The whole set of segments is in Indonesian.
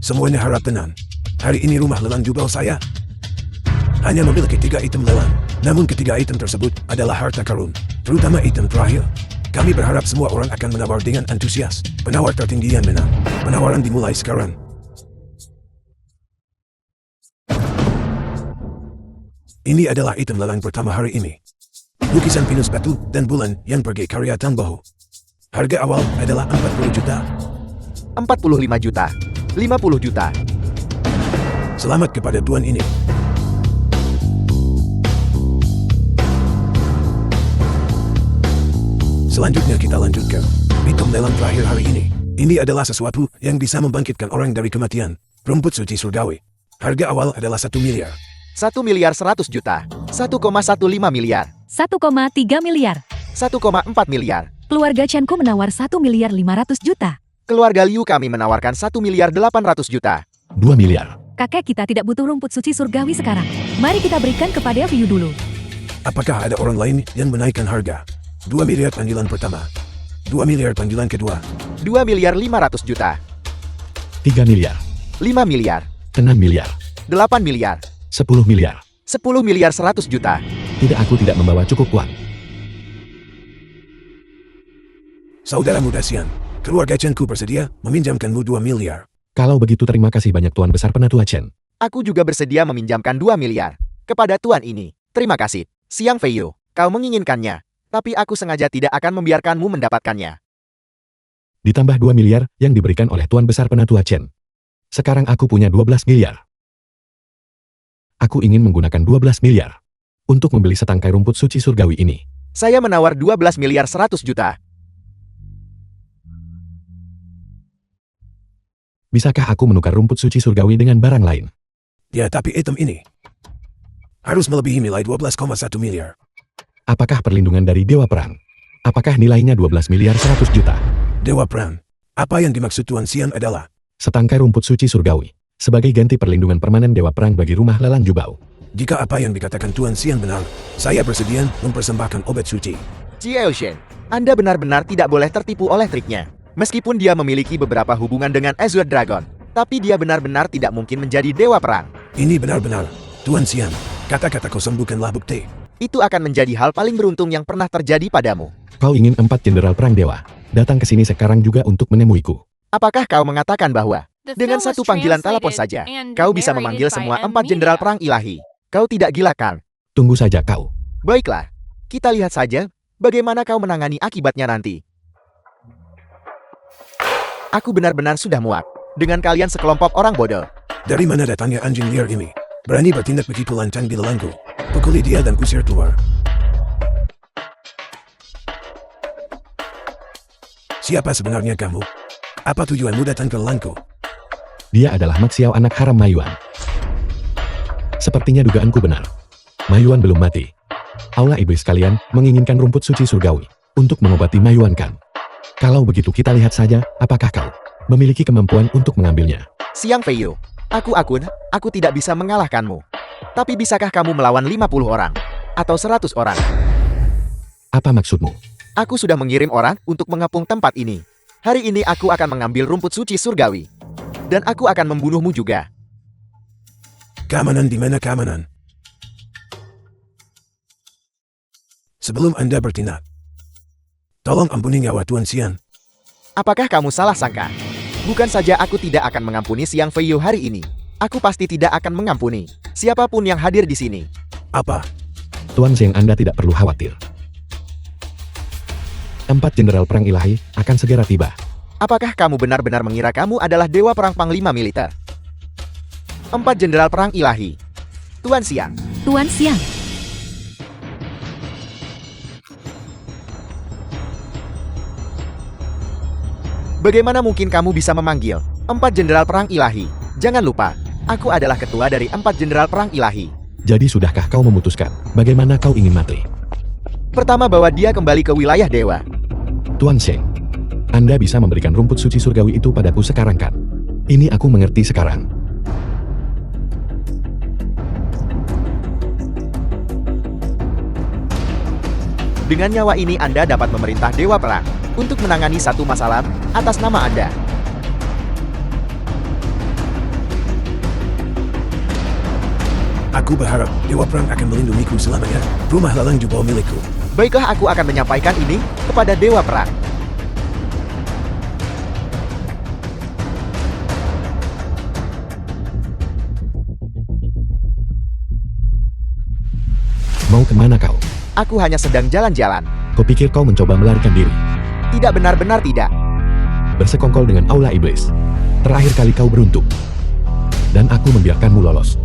Semuanya harap tenang. Hari ini rumah lelang jubel saya hanya memiliki 3 item lelang. Namun ketiga item tersebut adalah harta karun, terutama item terakhir. Kami berharap semua orang akan menawar dengan antusias. Penawar tertinggi yang menang. Penawaran dimulai sekarang. Ini adalah item lelang pertama hari ini. Lukisan pinus batu dan bulan yang pergi karya Tan Bahu. Harga awal adalah 40 juta. 45 juta. 50 juta. Selamat kepada tuan ini. Selanjutnya kita lanjutkan item lelang terakhir hari ini. Ini adalah sesuatu yang bisa membangkitkan orang dari kematian. Rumput suci surgawi. Harga awal adalah 1 miliar. 1 miliar 100 juta. 1,15 miliar. 1,3 miliar. 1,4 miliar. Keluarga Chenku menawar 1 miliar 500 juta. Keluarga Liu kami menawarkan 1 miliar 800 juta. 2 miliar. Kakek kita tidak butuh rumput suci surgawi sekarang. Mari kita berikan kepada Viu dulu. Apakah ada orang lain yang menaikkan harga? 2 miliar panggilan pertama. 2 miliar panggilan kedua. 2 miliar 500 juta. 3 miliar. 5 miliar. 6 miliar. 8 miliar. 10 miliar. 10 miliar 100 juta. Tidak, aku tidak membawa cukup uang. Saudara muda Sian, keluarga Chenku bersedia meminjamkanmu 2 miliar. Kalau begitu terima kasih banyak Tuan Besar Penatua Chen. Aku juga bersedia meminjamkan 2 miliar. Kepada tuan ini. Terima kasih. Siang Feiyu, kau menginginkannya. Tapi aku sengaja tidak akan membiarkanmu mendapatkannya. Ditambah 2 miliar yang diberikan oleh Tuan Besar Penatua Chen. Sekarang aku punya 12 miliar. Aku ingin menggunakan 12 miliar untuk membeli setangkai rumput suci surgawi ini. Saya menawar 12 miliar 100 juta. Bisakah aku menukar rumput suci surgawi dengan barang lain? Ya, tapi item ini harus melebihi nilai 12,1 miliar. Apakah perlindungan dari Dewa Perang? Apakah nilainya 12 miliar 100 juta? Dewa Perang. Apa yang dimaksud Tuan Sian adalah Setangkai rumput suci surgawi sebagai ganti perlindungan permanen Dewa Perang bagi rumah lelang Jubao. jika apa yang dikatakan Tuan Sian benar, saya bersedia mempersembahkan obat suci. Jiaoshen, Anda benar-benar tidak boleh tertipu oleh triknya. Meskipun dia memiliki beberapa hubungan dengan Azure Dragon, tapi dia benar-benar tidak mungkin menjadi Dewa Perang. Ini benar-benar, Tuan Sian, kata-kata kosong bukanlah bukti. Itu akan menjadi hal paling beruntung yang pernah terjadi padamu. Kau ingin 4 jenderal perang dewa datang ke sini sekarang juga untuk menemuiku. Apakah kau mengatakan bahwa dengan satu panggilan telepon saja, kau bisa memanggil semua 4 jenderal perang ilahi? Kau tidak gila kan? Tunggu saja kau. Baiklah, kita lihat saja bagaimana kau menangani akibatnya nanti. Aku benar-benar sudah muak dengan kalian sekelompok orang bodoh. Dari mana datangnya anjing liar ini? Berani bertindak begitu lancang di lelangku. Pukuli dia dan usir keluar. Siapa sebenarnya kamu? Apa tujuanmu datang ke lelangku? Dia adalah Mak Xiao, anak haram Mayuan. Sepertinya dugaanku benar. Mayuan belum mati. Aula iblis kalian menginginkan rumput suci surgawi untuk mengobati Mayuan kan? Kalau begitu kita lihat saja apakah kau memiliki kemampuan untuk mengambilnya. Siang Feiyu, aku tidak bisa mengalahkanmu. Tapi bisakah kamu melawan 50 orang? Atau 100 orang? Apa maksudmu? Aku sudah mengirim orang untuk mengepung tempat ini. Hari ini aku akan mengambil rumput suci surgawi. Dan aku akan membunuhmu juga. Keamanan di mana keamanan? Sebelum Anda bertindak, tolong ampuni nyawa Tuan Sian. Apakah kamu salah sangka? Bukan saja aku tidak akan mengampuni Siang Feiyu hari ini. Aku pasti tidak akan mengampuni siapapun yang hadir di sini. Apa? Tuan Zheng, Anda tidak perlu khawatir. 4 jenderal perang ilahi akan segera tiba. Apakah kamu benar-benar mengira kamu adalah Dewa Perang Panglima Militer? 4 jenderal perang ilahi. Tuan Siang. Tuan Siang. Bagaimana mungkin kamu bisa memanggil 4 jenderal perang ilahi? Jangan lupa, aku adalah ketua dari 4 jenderal perang ilahi. Jadi sudahkah kau memutuskan bagaimana kau ingin mati? Pertama, bawa dia kembali ke wilayah dewa. Tuan Zheng, Anda bisa memberikan rumput suci surgawi itu padaku sekarang kan? Ini aku mengerti sekarang. Dengan nyawa ini Anda dapat memerintah Dewa Perang untuk menangani satu masalah atas nama Anda. Aku berharap Dewa Perang akan melindungiku selamanya. Rumah Lalang Jubel milikku. Baiklah, aku akan menyampaikan ini kepada Dewa Perang. Mau kemana kau? Aku hanya sedang jalan-jalan. Kau pikir kau mencoba melarikan diri? Tidak, benar-benar tidak. Bersekongkol dengan Aula Iblis. Terakhir kali kau beruntung. Dan aku membiarkanmu lolos.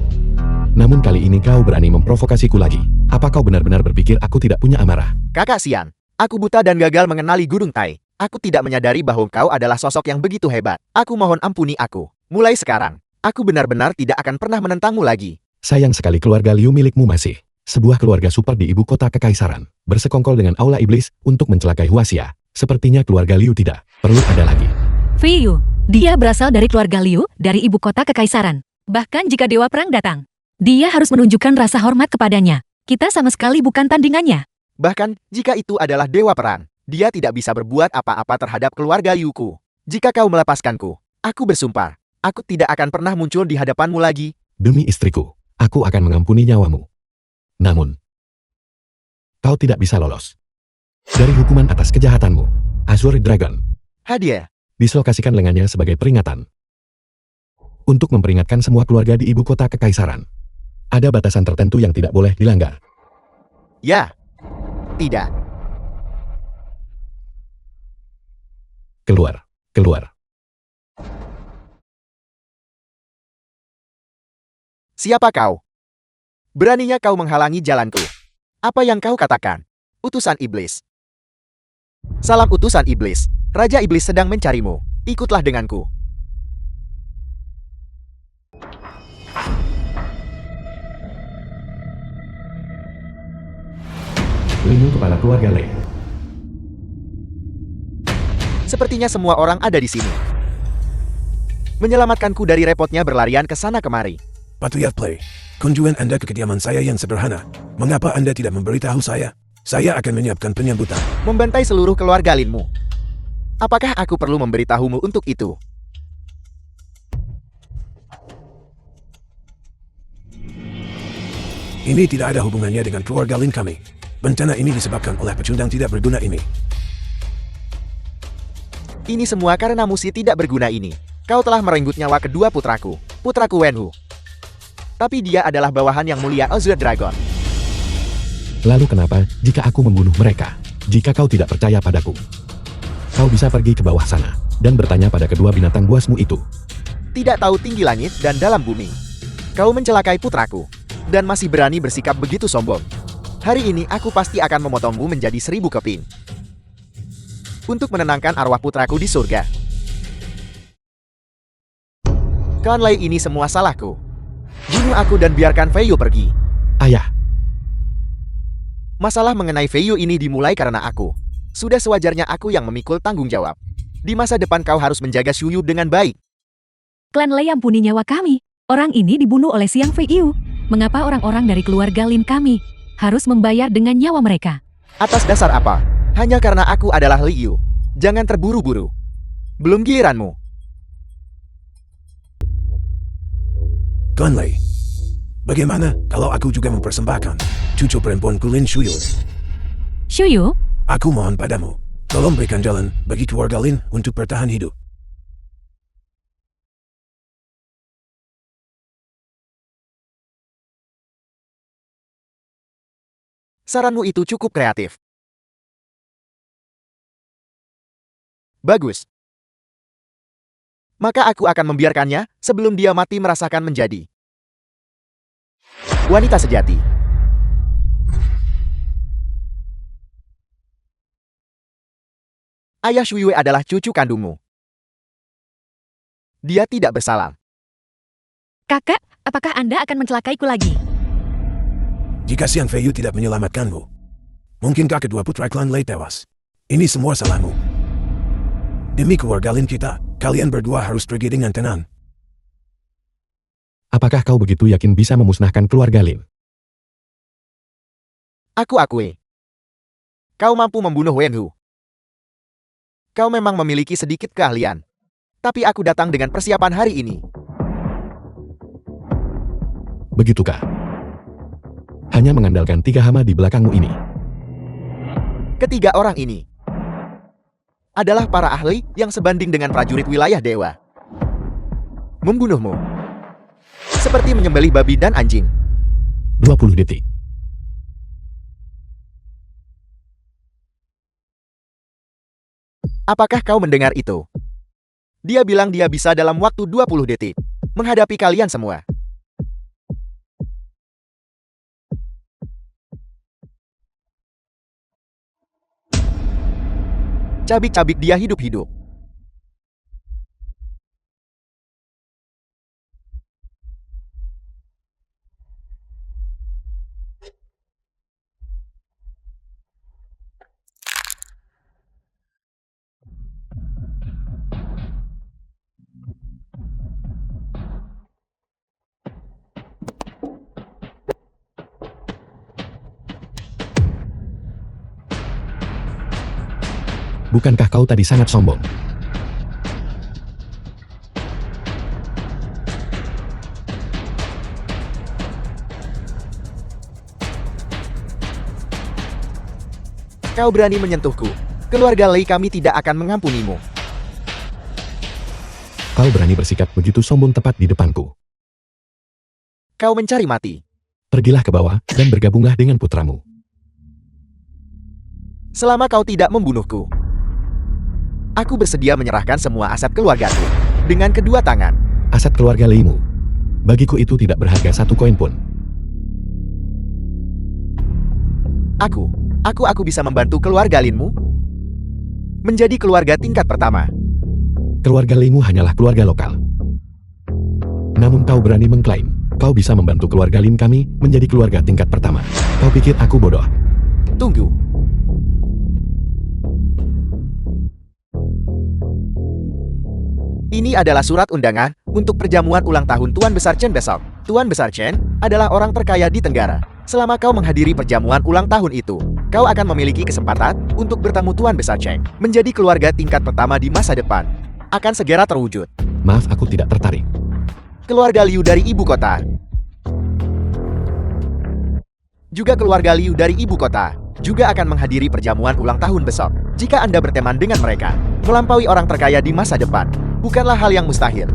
Namun kali ini kau berani memprovokasiku lagi. Apa kau benar-benar berpikir aku tidak punya amarah? Kakak Xian, aku buta dan gagal mengenali Gunung Tai. Aku tidak menyadari bahwa kau adalah sosok yang begitu hebat. Aku mohon ampuni aku. Mulai sekarang, aku benar-benar tidak akan pernah menentangmu lagi. Sayang sekali keluarga Liu milikmu masih sebuah keluarga super di ibu kota kekaisaran. Bersekongkol dengan Aula Iblis untuk mencelakai Huaxia. Sepertinya keluarga Liu tidak perlu ada lagi. Fei Yu, dia berasal dari keluarga Liu, dari ibu kota kekaisaran. Bahkan jika Dewa Perang datang, dia harus menunjukkan rasa hormat kepadanya. Kita sama sekali bukan tandingannya. Bahkan, jika itu adalah Dewa Perang, dia tidak bisa berbuat apa-apa terhadap keluarga Liuku. Jika kau melepaskanku, aku bersumpah, aku tidak akan pernah muncul di hadapanmu lagi. Demi istriku, aku akan mengampuni nyawamu. Namun, kau tidak bisa lolos dari hukuman atas kejahatanmu. Azure Dragon Hadiah. dislokasikan lengannya sebagai peringatan. Untuk memperingatkan semua keluarga di ibu kota kekaisaran. Ada batasan tertentu yang tidak boleh dilanggar. Ya. Tidak. Keluar, keluar. Siapa kau? Beraninya kau menghalangi jalanku. Apa yang kau katakan? Utusan iblis. Salam utusan iblis. Raja Iblis sedang mencarimu. Ikutlah denganku. Lindung kepada keluarga Lei. Sepertinya semua orang ada di sini. Menyelamatkanku dari repotnya berlarian ke sana kemari. Patuyat Play. Kunjungan Anda ke kediaman saya yang sederhana. Mengapa Anda tidak memberitahu saya? Saya akan menyiapkan penyambutan. Membantai seluruh keluarga Linmu. Apakah aku perlu memberitahumu untuk itu? Ini tidak ada hubungannya dengan keluarga Lin kami. Bencana ini disebabkan oleh pecundang tidak berguna ini. Ini semua karena musi tidak berguna ini. Kau telah merenggut nyawa kedua putraku, putraku Wenhu. Tapi dia adalah bawahan yang mulia Azure Dragon. Lalu kenapa jika aku membunuh mereka? Jika kau tidak percaya padaku, kau bisa pergi ke bawah sana dan bertanya pada kedua binatang buasmu itu. Tidak tahu tinggi langit dan dalam bumi. Kau mencelakai putraku dan masih berani bersikap begitu sombong. Hari ini aku pasti akan memotongmu menjadi 1000 keping. Untuk menenangkan arwah putraku di surga. Conley, ini semua salahku. Bunuh aku dan biarkan Fei Yu pergi. Ayah, Masalah mengenai Fei Yu ini dimulai karena aku. Sudah sewajarnya aku yang memikul tanggung jawab. Di masa depan kau harus menjaga Shu Yu dengan baik. Klan Lei ampuni nyawa kami. Orang ini dibunuh oleh Siang Fei Yu. Mengapa orang-orang dari keluarga Lin kami harus membayar dengan nyawa mereka? Atas dasar apa? Hanya karena aku adalah Li Yu. Jangan terburu-buru. Belum giliranmu. Conley, bagaimana kalau aku juga mempersembahkan cucu perempuanku Lin Shuyu? Shu Yu, Aku mohon padamu, tolong berikan jalan bagi keluarga Lin untuk bertahan hidup. Saranmu itu cukup kreatif. Bagus. Maka aku akan membiarkannya sebelum dia mati merasakan menjadi wanita sejati. Ayah Shu Yue adalah cucu kandungmu. Dia tidak bersalah. kakak, apakah Anda akan mencelakaiku lagi? Jika Siang Fei Yu tidak menyelamatkanmu, mungkinkah kedua putra klan Lei tewas? Ini semua salahmu. Demi keluarga Lin kita, kalian berdua harus pergi dengan tenang. apakah kau begitu yakin bisa memusnahkan keluarga Lin? Aku akui. Kau mampu membunuh Wenhu. Kau memang memiliki sedikit keahlian. Tapi aku datang dengan persiapan hari ini. Begitukah? hanya mengandalkan 3 hama di belakangmu ini. Ketiga orang ini adalah para ahli yang sebanding dengan prajurit wilayah dewa. Membunuhmu seperti menyembelih babi dan anjing. 20 detik. Apakah kau mendengar itu? Dia bilang dia bisa dalam waktu 20 detik menghadapi kalian semua. Cabik-cabik dia hidup-hidup. Bukankah kau tadi sangat sombong? Kau berani menyentuhku. Keluarga Lei kami tidak akan mengampunimu. Kau berani bersikap begitu sombong tepat di depanku. Kau mencari mati. Pergilah ke bawah dan bergabunglah dengan putramu. Selama kau tidak membunuhku, aku bersedia menyerahkan semua aset keluargaku dengan kedua tangan. Aset keluarga Leimu. Bagiku itu tidak berharga 1 koin pun. Aku bisa membantu keluarga Linmu menjadi keluarga tingkat pertama. Keluarga Leimu hanyalah keluarga lokal. Namun kau berani mengklaim, kau bisa membantu keluarga Lin kami menjadi keluarga tingkat pertama. Kau pikir aku bodoh? Tunggu. Ini adalah surat undangan untuk perjamuan ulang tahun Tuan Besar Chen besok. Tuan Besar Chen adalah orang terkaya di Tenggara. Selama kau menghadiri perjamuan ulang tahun itu, kau akan memiliki kesempatan untuk bertemu Tuan Besar Chen menjadi keluarga tingkat pertama di masa depan. Akan segera terwujud. Maaf, aku tidak tertarik. Keluarga Liu dari ibu kota. Juga keluarga Liu dari ibu kota juga akan menghadiri perjamuan ulang tahun besok. Jika Anda berteman dengan mereka, melampaui orang terkaya di masa depan bukanlah hal yang mustahil.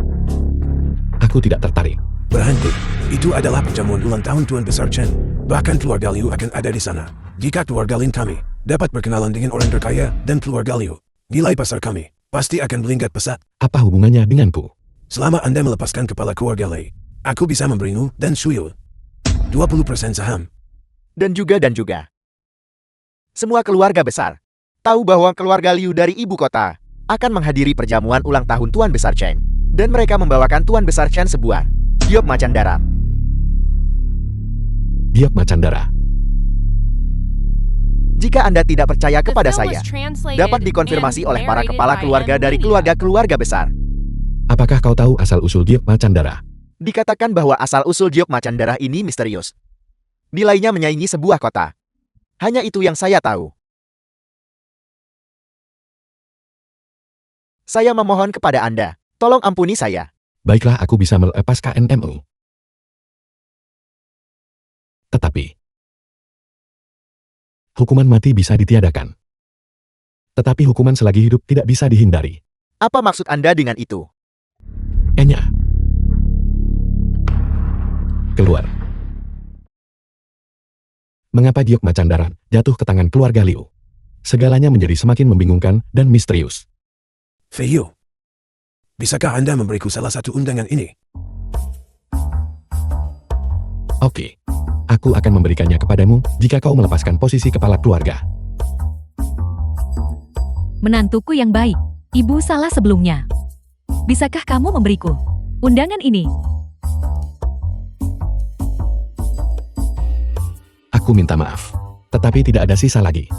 Aku tidak tertarik. Berhenti. Itu adalah perjamuan ulang tahun Tuan Besar Chen. Bahkan keluarga Liu akan ada di sana. Jika keluarga Lin kami dapat berkenalan dengan orang terkaya dan keluarga Liu, nilai pasar kami pasti akan meningkat pesat. Apa hubungannya denganku? Selama Anda melepaskan kepala keluarga Lei, aku bisa memberimu dan Shuyu 20% saham. Dan juga. Semua keluarga besar tahu bahwa keluarga Liu dari ibu kota akan menghadiri perjamuan ulang tahun Tuan Besar Chen. Dan mereka membawakan Tuan Besar Chen sebuah giok macan darah. Giok macan darah. Jika Anda tidak percaya kepada saya, dapat dikonfirmasi oleh para kepala keluarga dari keluarga besar. Apakah kau tahu asal-usul giok macan darah? Dikatakan bahwa asal-usul giok macan darah ini misterius. Nilainya menyaingi sebuah kota. Hanya itu yang saya tahu. Saya memohon kepada Anda, tolong ampuni saya. Baiklah, aku bisa melepas KNMU. Tetapi hukuman mati bisa ditiadakan. Tetapi hukuman selagi hidup tidak bisa dihindari. Apa maksud Anda dengan itu? Enya. Keluar. Mengapa giok macan darah jatuh ke tangan keluarga Liu? Segalanya menjadi semakin membingungkan dan misterius. Feiyu, bisakah Anda memberiku salah satu undangan ini? Oke. Aku akan memberikannya kepadamu jika kau melepaskan posisi kepala keluarga. Menantuku yang baik, ibu salah sebelumnya. Bisakah kamu memberiku undangan ini? Aku minta maaf, tetapi tidak ada sisa lagi.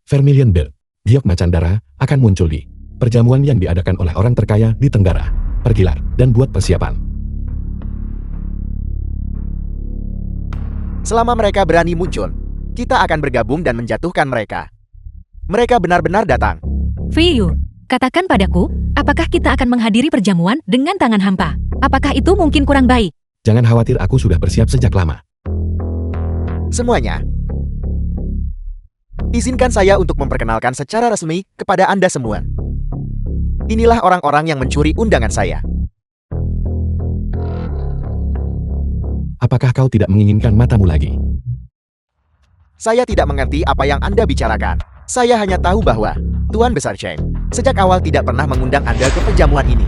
Vermilion Belt, giok macan darah, akan muncul di perjamuan yang diadakan oleh orang terkaya di Tenggara. Pergilah dan buat persiapan. Selama mereka berani muncul, kita akan bergabung dan menjatuhkan mereka. Mereka benar-benar datang. Viyu, katakan padaku, apakah kita akan menghadiri perjamuan dengan tangan hampa? Apakah itu mungkin kurang baik? Jangan khawatir, aku sudah bersiap sejak lama. Semuanya. Izinkan saya untuk memperkenalkan secara resmi kepada Anda semua. Inilah orang-orang yang mencuri undangan saya. Apakah kau tidak menginginkan matamu lagi? Saya tidak mengerti apa yang Anda bicarakan. Saya hanya tahu bahwa Tuan Besar Chen sejak awal tidak pernah mengundang Anda ke perjamuan ini.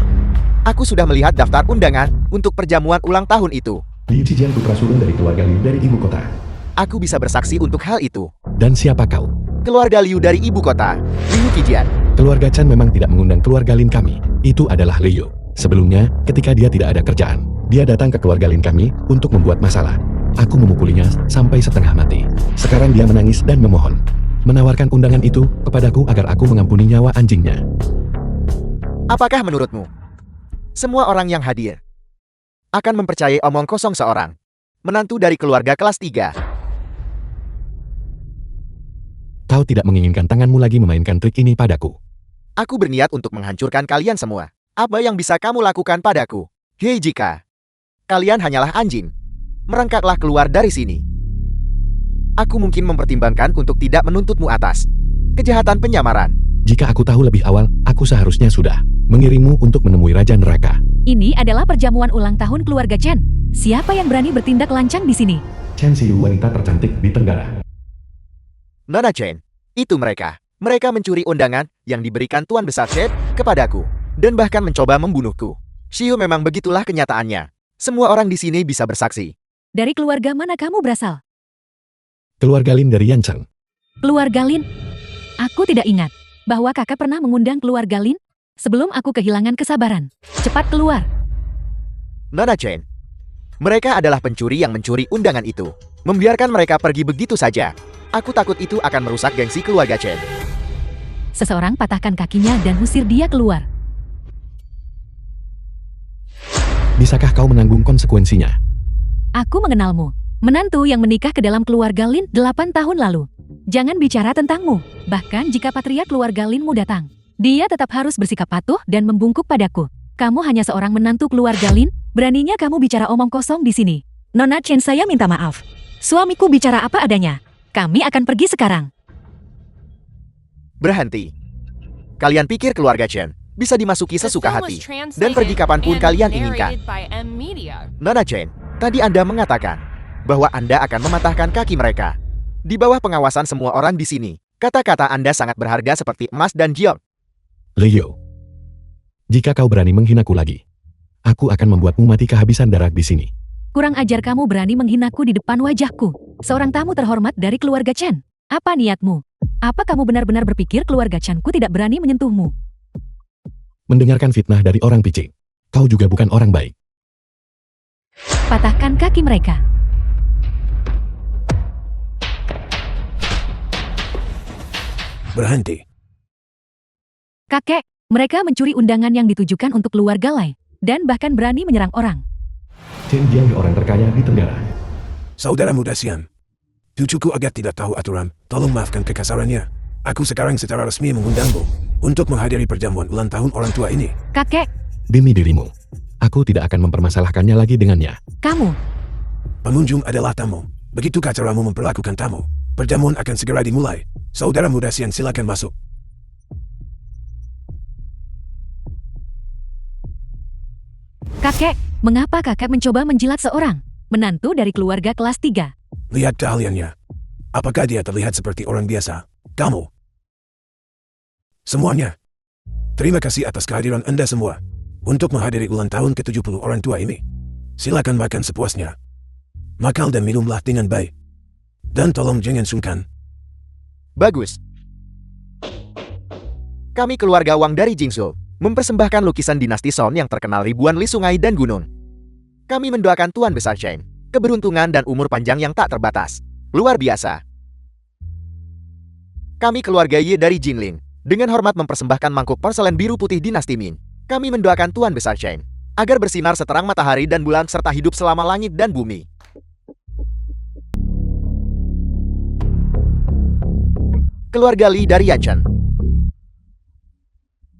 Aku sudah melihat daftar undangan untuk perjamuan ulang tahun itu. Liu Qijian, putra sulung dari keluarga Liu dari ibu kota. Aku bisa bersaksi untuk hal itu. Dan siapa kau? Keluarga Liu dari ibu kota, Liu Qijian. Keluarga Chan memang tidak mengundang keluarga Lin kami. Itu adalah Liu. Sebelumnya, ketika dia tidak ada kerjaan, dia datang ke keluarga Lin kami untuk membuat masalah. Aku memukulinya sampai setengah mati. Sekarang dia menangis dan memohon, menawarkan undangan itu kepadaku agar aku mengampuni nyawa anjingnya. Apakah menurutmu semua orang yang hadir akan mempercayai omong kosong seorang menantu dari keluarga kelas 3? Kau tidak menginginkan tanganmu lagi memainkan trik ini padaku. Aku berniat untuk menghancurkan kalian semua. Apa yang bisa kamu lakukan padaku? Hei, jika kalian hanyalah anjing, merangkaklah keluar dari sini. Aku mungkin mempertimbangkan untuk tidak menuntutmu atas kejahatan penyamaran. Jika aku tahu lebih awal, aku seharusnya sudah mengirimmu untuk menemui Raja Neraka. Ini adalah perjamuan ulang tahun keluarga Chen. Siapa yang berani bertindak lancang di sini? Chen Xiu, wanita tercantik di Tenggara. Nona Chen, itu mereka. Mereka mencuri undangan yang diberikan Tuan Besar Chen kepadaku dan bahkan mencoba membunuhku. Xiu, memang begitulah kenyataannya. Semua orang di sini bisa bersaksi. Dari keluarga mana kamu berasal? Keluarga Lin dari Yancheng. Keluarga Lin? Aku tidak ingat bahwa kakak pernah mengundang keluarga Lin sebelum aku kehilangan kesabaran. Cepat keluar. Nona Chen, mereka adalah pencuri yang mencuri undangan itu. Membiarkan mereka pergi begitu saja. Aku takut itu akan merusak gengsi keluarga Chen. Seseorang patahkan kakinya dan usir dia keluar. Bisakah kau menanggung konsekuensinya? Aku mengenalmu. Menantu yang menikah ke dalam keluarga Lin 8 tahun lalu. Jangan bicara tentangmu. Bahkan jika patria keluarga Linmu datang, dia tetap harus bersikap patuh dan membungkuk padaku. Kamu hanya seorang menantu keluarga Lin, beraninya kamu bicara omong kosong di sini. Nona Chen, saya minta maaf. Suamiku bicara apa adanya. Kami akan pergi sekarang. Berhenti. Kalian pikir keluarga Chen bisa dimasuki sesuka hati dan pergi kapanpun kalian inginkan. Nona Chen, tadi Anda mengatakan bahwa Anda akan mematahkan kaki mereka. Di bawah pengawasan semua orang di sini, kata-kata Anda sangat berharga seperti emas dan jiok. Liu, jika kau berani menghinaku lagi, aku akan membuatmu mati kehabisan darah di sini. Kurang ajar kamu berani menghinaku di depan wajahku. Seorang tamu terhormat dari keluarga Chen. Apa niatmu? Apa kamu benar-benar berpikir keluarga Chanku tidak berani menyentuhmu? Mendengarkan fitnah dari orang picik. Kau juga bukan orang baik. Patahkan kaki mereka. Berhenti. Kakek, mereka mencuri undangan yang ditujukan untuk keluarga lain, dan bahkan berani menyerang orang. Chen Jiang, orang terkaya di Tenggara. Saudara muda Sian, cucuku agak tidak tahu aturan, tolong maafkan kekasarannya. Aku sekarang secara resmi mengundangmu untuk menghadiri perjamuan ulang tahun orang tua ini. Kakek, Demi dirimu, aku tidak akan mempermasalahkannya lagi dengannya. kamu. Pengunjung adalah tamu. Begitukah caramu memperlakukan tamu? Perjamuan akan segera dimulai. Saudara muda Sian, silakan masuk. Kakek, mengapa kakek mencoba menjilat seorang menantu dari keluarga kelas 3? Lihat keahliannya. Apakah dia terlihat seperti orang biasa? Kamu. Semuanya. Terima kasih atas kehadiran Anda semua untuk menghadiri ulang tahun ke-70 orang tua ini. Silakan makan sepuasnya. Makan dan minumlah dengan baik. Dan tolong jangan sungkan. Bagus. Kami keluarga Wang dari Jingzhou mempersembahkan lukisan dinasti Song yang terkenal ribuan li sungai dan gunung. Kami mendoakan Tuan Besar Chen keberuntungan dan umur panjang yang tak terbatas. Luar biasa. Kami keluarga Ye dari Jinling dengan hormat mempersembahkan mangkuk porselen biru putih dinasti Ming. Kami mendoakan Tuan Besar Chen agar bersinar seterang matahari dan bulan serta hidup selama langit dan bumi. keluarga Li dari Yanchen.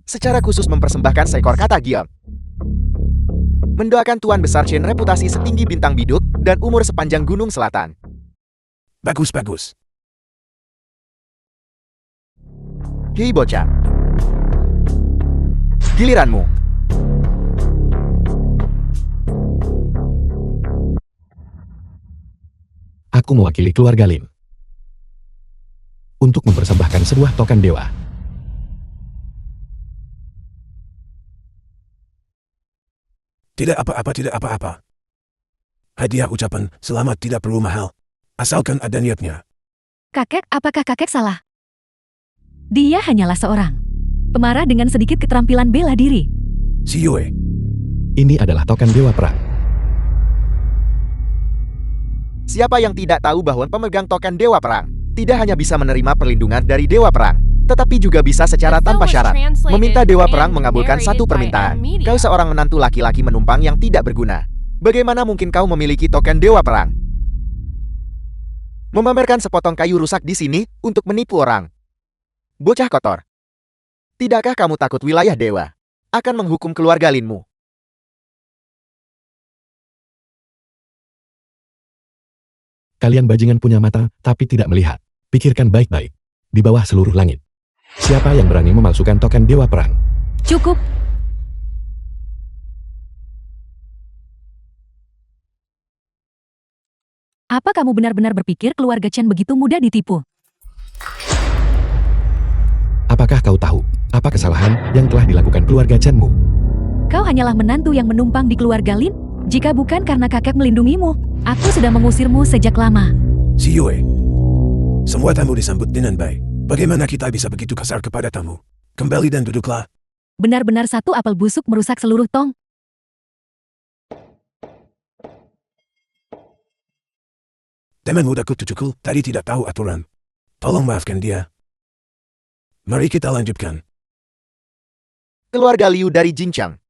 Secara khusus mempersembahkan seekor kata giok. Mendoakan Tuan Besar Chen reputasi setinggi bintang biduk dan umur sepanjang gunung selatan. Bagus. Hei bocah. Giliranmu. Aku mewakili keluarga Lin untuk mempersembahkan sebuah token dewa. Tidak apa-apa. Hadiah ucapan selamat tidak perlu mahal. Asalkan ada niatnya. Kakek, apakah kakek salah? Dia hanyalah seorang pemarah dengan sedikit keterampilan bela diri. Si Yue, Ini adalah token dewa perang. Siapa yang tidak tahu bahwa pemegang token Dewa Perang tidak hanya bisa menerima perlindungan dari Dewa Perang, tetapi juga bisa secara tanpa syarat meminta Dewa Perang mengabulkan satu permintaan. Kau seorang menantu laki-laki menumpang yang tidak berguna. Bagaimana mungkin kau memiliki token Dewa Perang? Memamerkan sepotong kayu rusak di sini untuk menipu orang. Bocah kotor. Tidakkah kamu takut wilayah dewa akan menghukum keluarga Linmu? Kalian bajingan punya mata, tapi tidak melihat. Pikirkan baik-baik. Di bawah seluruh langit. Siapa yang berani memalsukan token dewa perang? Cukup. Apa kamu benar-benar berpikir keluarga Chen begitu mudah ditipu? Apakah kau tahu apa kesalahan yang telah dilakukan keluarga Chenmu? Kau hanyalah menantu yang menumpang di keluarga Lin. Jika bukan karena kakek melindungimu, aku sudah mengusirmu sejak lama. Si Yue. Semua tamu disambut dengan baik. Bagaimana kita bisa begitu kasar kepada tamu? Kembali dan duduklah. Benar-benar satu apel busuk merusak seluruh tong. Teman mudaku Tucukul tadi tidak tahu aturan. Tolong maafkan dia. Mari kita lanjutkan. Keluarga Liu dari Jinchang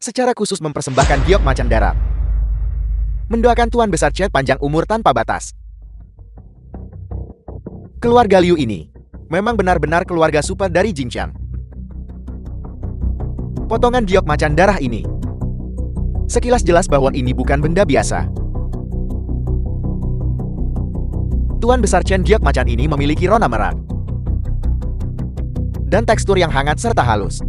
secara khusus mempersembahkan giok macan darat. Mendoakan Tuan Besar Chen panjang umur tanpa batas. Keluarga Liu ini memang benar-benar keluarga super dari Jinchang. Potongan giok macan darah ini sekilas jelas bahwa ini bukan benda biasa. Tuan Besar Chen giok macan ini memiliki warna merah dan tekstur yang hangat serta halus.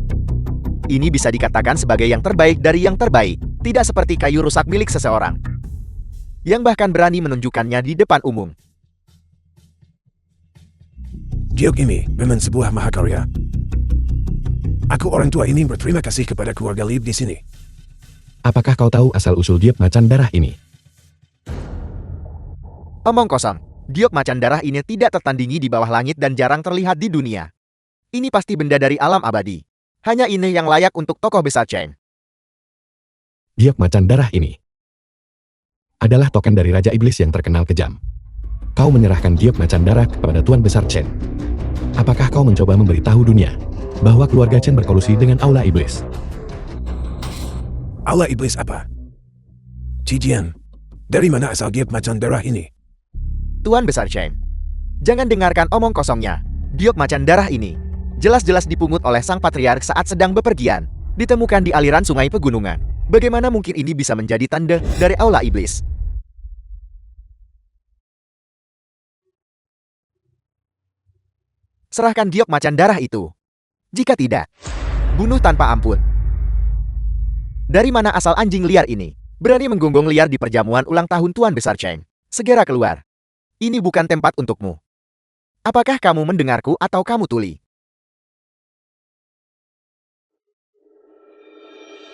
Ini bisa dikatakan sebagai yang terbaik dari yang terbaik, tidak seperti kayu rusak milik seseorang yang bahkan berani menunjukkannya di depan umum. Giok ini memang sebuah mahakarya. Aku orang tua ini berterima kasih kepada keluarga Liu di sini. Apakah kau tahu asal-usul giok macan darah ini? Omong kosong, giok macan darah ini tidak tertandingi di bawah langit dan jarang terlihat di dunia. Ini pasti benda dari alam abadi. Hanya ini yang layak untuk tokoh besar Chen. Giok macan darah ini adalah token dari Raja Iblis yang terkenal kejam. Kau menyerahkan giok macan darah kepada Tuan Besar Chen. Apakah kau mencoba memberitahu dunia bahwa keluarga Chen berkolusi dengan Aula Iblis? Aula Iblis apa? Cijian, dari mana asal giok macan darah ini? Tuan Besar Chen, jangan dengarkan omong kosongnya. Giok macan darah ini jelas-jelas dipungut oleh sang patriark saat sedang bepergian. Ditemukan di aliran sungai pegunungan. Bagaimana mungkin ini bisa menjadi tanda dari Aula Iblis? Serahkan giok macan darah itu. Jika tidak, bunuh tanpa ampun. Dari mana asal anjing liar ini? Berani menggonggong liar di perjamuan ulang tahun Tuan Besar Chen. Segera keluar. Ini bukan tempat untukmu. Apakah kamu mendengarku atau kamu tuli?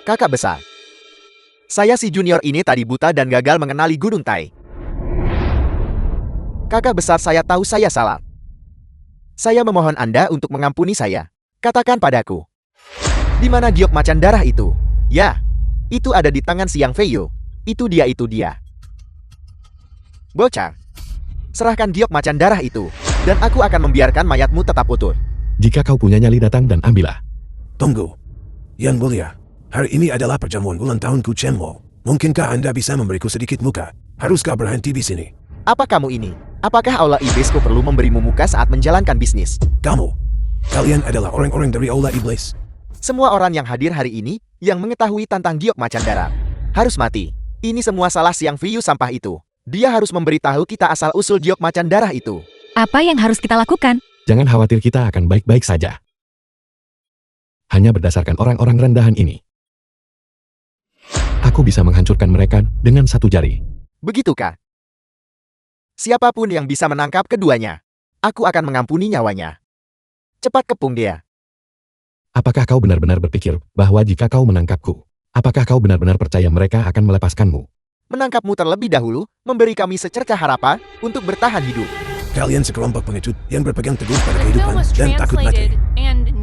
Kakak besar. Saya si junior ini tadi buta dan gagal mengenali Gunung Tai. Kakak besar, saya tahu saya salah. Saya memohon Anda untuk mengampuni saya. Katakan padaku, di mana giok macan darah itu? Ya, itu ada di tangan Siang Feiyo. Itu dia, itu dia. Bocah, serahkan giok macan darah itu, dan aku akan membiarkan mayatmu tetap utuh. Jika kau punya nyali, datang dan ambillah. Tunggu. Yang mulia, hari ini adalah perjamuan ulang tahunku Chenmo. Mungkinkah Anda bisa memberiku sedikit muka? Haruskah berhenti di sini? Apa kamu ini? Apakah Aula Iblisku perlu memberimu muka saat menjalankan bisnis? Kalian adalah orang-orang dari Aula Iblis. Semua orang yang hadir hari ini yang mengetahui tentang giok macan darat harus mati. Ini semua salah Siang Viyu sampah itu. Dia harus memberitahu kita asal-usul giok macan darah itu. Apa yang harus kita lakukan? Jangan khawatir, kita akan baik-baik saja. Hanya berdasarkan orang-orang rendahan ini, aku bisa menghancurkan mereka dengan satu jari. Begitukah? Siapapun yang bisa menangkap keduanya, aku akan mengampuni nyawanya. Cepat kepung dia. Apakah kau benar-benar berpikir bahwa jika kau menangkapku, apakah kau benar-benar percaya mereka akan melepaskanmu? Menangkapmu terlebih dahulu, memberi kami secercah harapan untuk bertahan hidup. Kalian sekelompok pengecut yang berpegang teguh pada kehidupan dan takut mati.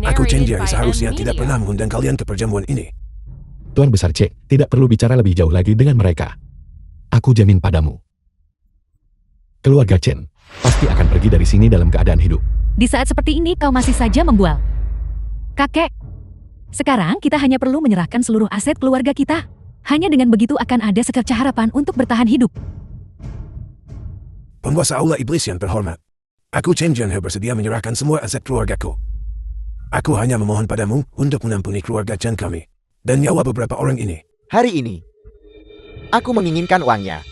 Aku Chen Jiang seharusnya tidak pernah mengundang kalian ke perjamuan ini. Tuan Besar Cek, tidak perlu bicara lebih jauh lagi dengan mereka. Aku jamin padamu, keluarga Chen pasti akan pergi dari sini dalam keadaan hidup. Di saat seperti ini kau masih saja membual. Kakek, sekarang kita hanya perlu menyerahkan seluruh aset keluarga kita. Hanya dengan begitu akan ada secercah harapan untuk bertahan hidup. Penguasa Aula Iblis yang terhormat, aku Chen Jiang bersedia menyerahkan semua aset keluargaku. Aku hanya memohon padamu untuk mengampuni keluarga Chen kami dan nyawa beberapa orang ini. Hari ini, aku menginginkan uangnya.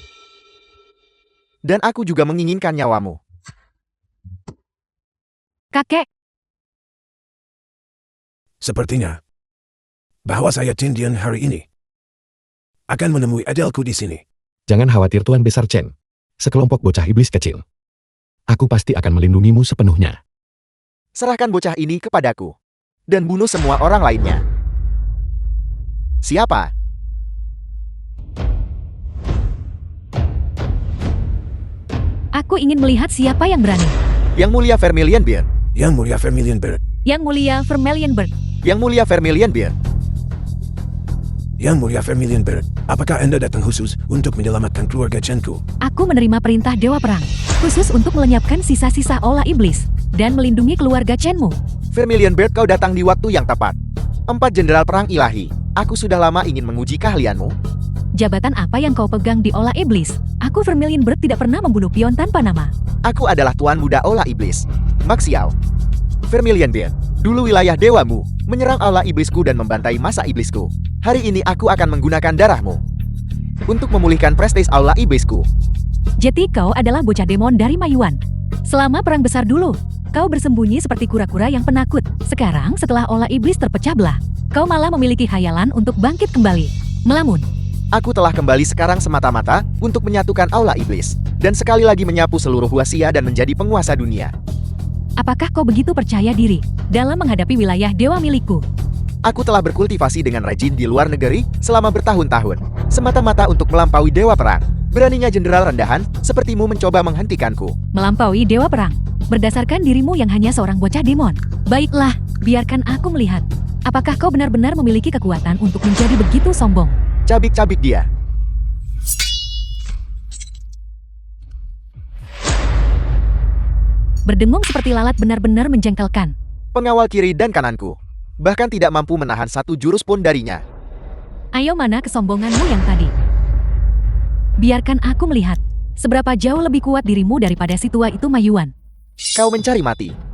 Dan aku juga menginginkan nyawamu. Kakek, Sepertinya bahwa saya Chen Jiang hari ini akan menemui ajalku di sini. Jangan khawatir Tuan Besar Chen, sekelompok bocah iblis kecil. Aku pasti akan melindungimu sepenuhnya. Serahkan bocah ini kepadaku. Dan bunuh semua orang lainnya. Siapa? aku ingin melihat siapa yang berani. Yang mulia Vermilion Beard. Yang mulia Vermilion Beard. Yang mulia Vermilion Beard. Yang mulia Vermilion Beard. Yang mulia Vermilion Beard, apakah Anda datang khusus untuk menyelamatkan keluarga Chenku? Aku menerima perintah Dewa Perang, khusus untuk melenyapkan sisa-sisa Aula Iblis, dan melindungi keluarga Chenmu. Vermilion Beard, kau datang di waktu yang tepat. 4 jenderal perang ilahi, aku sudah lama ingin menguji keahlianmu. Jabatan apa yang kau pegang di Aula Iblis? Aku Vermilion Beard tidak pernah membunuh pion tanpa nama. Aku adalah Tuan Muda Aula Iblis, Mak Xiao. Vermilion Beard, dulu wilayah dewamu menyerang Aula Iblisku dan membantai masa iblisku. Hari ini aku akan menggunakan darahmu untuk memulihkan prestis Aula Iblisku. Jadi kau adalah bocah demon dari Mayuan. Selama perang besar dulu, kau bersembunyi seperti kura-kura yang penakut. Sekarang setelah Aula Iblis terpecah belah, kau malah memiliki khayalan untuk bangkit kembali. Melamun. Aku telah kembali sekarang semata-mata untuk menyatukan Aula Iblis dan sekali lagi menyapu seluruh Huaxia dan menjadi penguasa dunia. Apakah kau begitu percaya diri dalam menghadapi wilayah dewa milikku? Aku telah berkultivasi dengan rajin di luar negeri selama bertahun-tahun, semata-mata untuk melampaui dewa perang. Beraninya jenderal rendahan sepertimu mencoba menghentikanku. Melampaui dewa perang, berdasarkan dirimu yang hanya seorang bocah demon. Baiklah, biarkan aku melihat. Apakah kau benar-benar memiliki kekuatan untuk menjadi begitu sombong? Cabik-cabik dia. Berdengung seperti lalat benar-benar menjengkelkan. Pengawal kiri dan kananku bahkan tidak mampu menahan satu jurus pun darinya. Ayo, mana kesombonganmu yang tadi? Biarkan aku melihat seberapa jauh lebih kuat dirimu daripada si tua itu Mayuan. Kau mencari mati.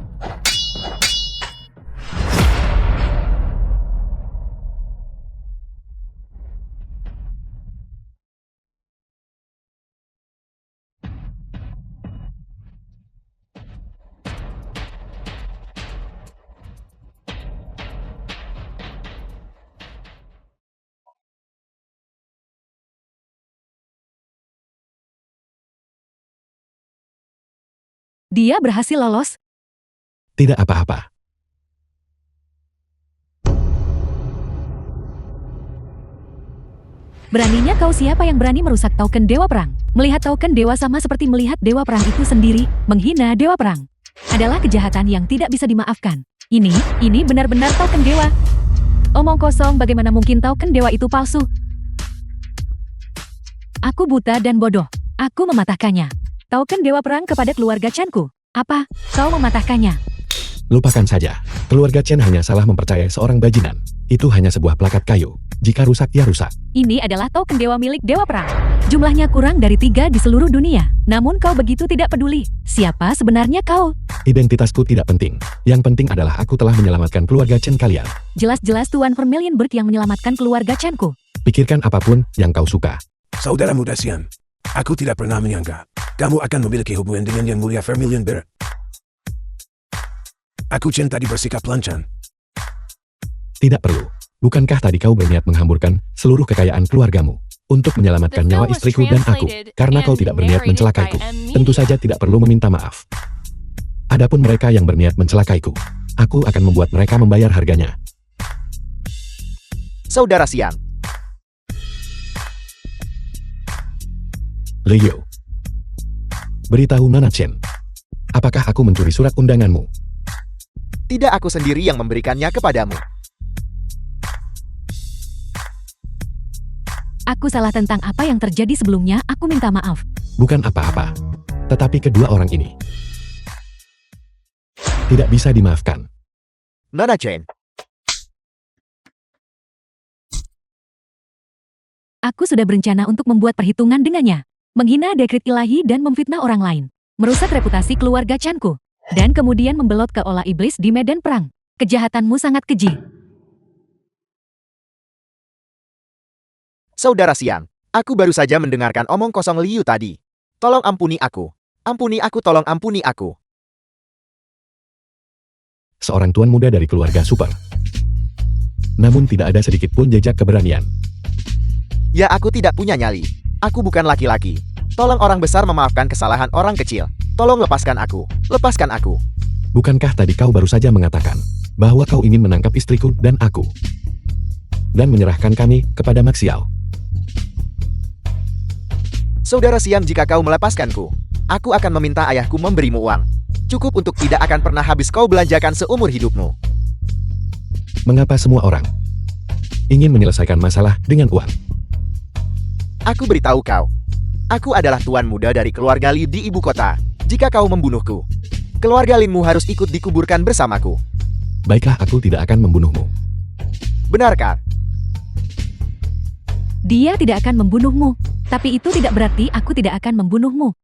Dia berhasil lolos. Tidak apa-apa. Beraninya kau, siapa yang berani merusak token Dewa Perang? Melihat token Dewa sama seperti melihat Dewa Perang itu sendiri, menghina Dewa Perang adalah kejahatan yang tidak bisa dimaafkan. Ini benar-benar token Dewa. Omong kosong, bagaimana mungkin token Dewa itu palsu? Aku buta dan bodoh. Aku mematahkannya. Token Dewa Perang kepada keluarga Chenku. Apa? Kau mematahkannya? Lupakan saja. Keluarga Chen hanya salah mempercayai seorang bajingan. Itu hanya sebuah plakat kayu. Jika rusak, ya rusak. Ini adalah token dewa milik Dewa Perang. Jumlahnya kurang dari 3 di seluruh dunia. Namun kau begitu tidak peduli. Siapa sebenarnya kau? Identitasku tidak penting. Yang penting adalah aku telah menyelamatkan keluarga Chen kalian. Jelas-jelas Tuan Vermilion Bird yang menyelamatkan keluarga Chanku. Pikirkan apapun yang kau suka. Saudara muda Xian, aku tidak pernah menyangka kamu akan memiliki hubungan dengan Yang Mulia Vermilion Bird. Aku Chen tadi bersikap lancang. Tidak perlu. Bukankah tadi kau berniat menghamburkan seluruh kekayaan keluargamu untuk menyelamatkan nyawa istriku dan aku, karena kau tidak berniat mencelakaiku? Tentu saja tidak perlu meminta maaf. Adapun mereka yang berniat mencelakaiku, aku akan membuat mereka membayar harganya. Saudara Xian, Liu, beritahu Nona Chen, apakah aku mencuri surat undanganmu? tidak aku sendiri yang memberikannya kepadamu. Aku salah tentang apa yang terjadi sebelumnya, aku minta maaf. Bukan apa-apa. Tetapi kedua orang ini tidak bisa dimaafkan. Nona Chen, Aku sudah berencana untuk membuat perhitungan dengannya. Menghina dekret ilahi dan memfitnah orang lain. Merusak reputasi keluarga Chanku. Dan kemudian membelot ke olah iblis di medan perang. Kejahatanmu sangat keji. Saudara Xian, aku baru saja mendengarkan omong kosong Liu tadi. Tolong ampuni aku. Ampuni aku, tolong ampuni aku. Seorang tuan muda dari keluarga super. Namun tidak ada sedikit pun jejak keberanian. Ya, aku tidak punya nyali. Aku bukan laki-laki. Tolong orang besar memaafkan kesalahan orang kecil. Tolong lepaskan aku. Lepaskan aku. Bukankah tadi kau baru saja mengatakan bahwa kau ingin menangkap istriku dan aku dan menyerahkan kami kepada Maxiao? Saudara Xian, jika kau melepaskanku, aku akan meminta ayahku memberimu uang. Cukup untuk tidak akan pernah habis kau belanjakan seumur hidupmu. Mengapa semua orang ingin menyelesaikan masalah dengan uang? Aku beritahu kau. Aku adalah tuan muda dari keluarga Li di ibu kota. Jika kau membunuhku, keluarga Linmu harus ikut dikuburkan bersamaku. Baiklah, aku tidak akan membunuhmu. Benarkah? Dia tidak akan membunuhmu. Tapi itu tidak berarti aku tidak akan membunuhmu.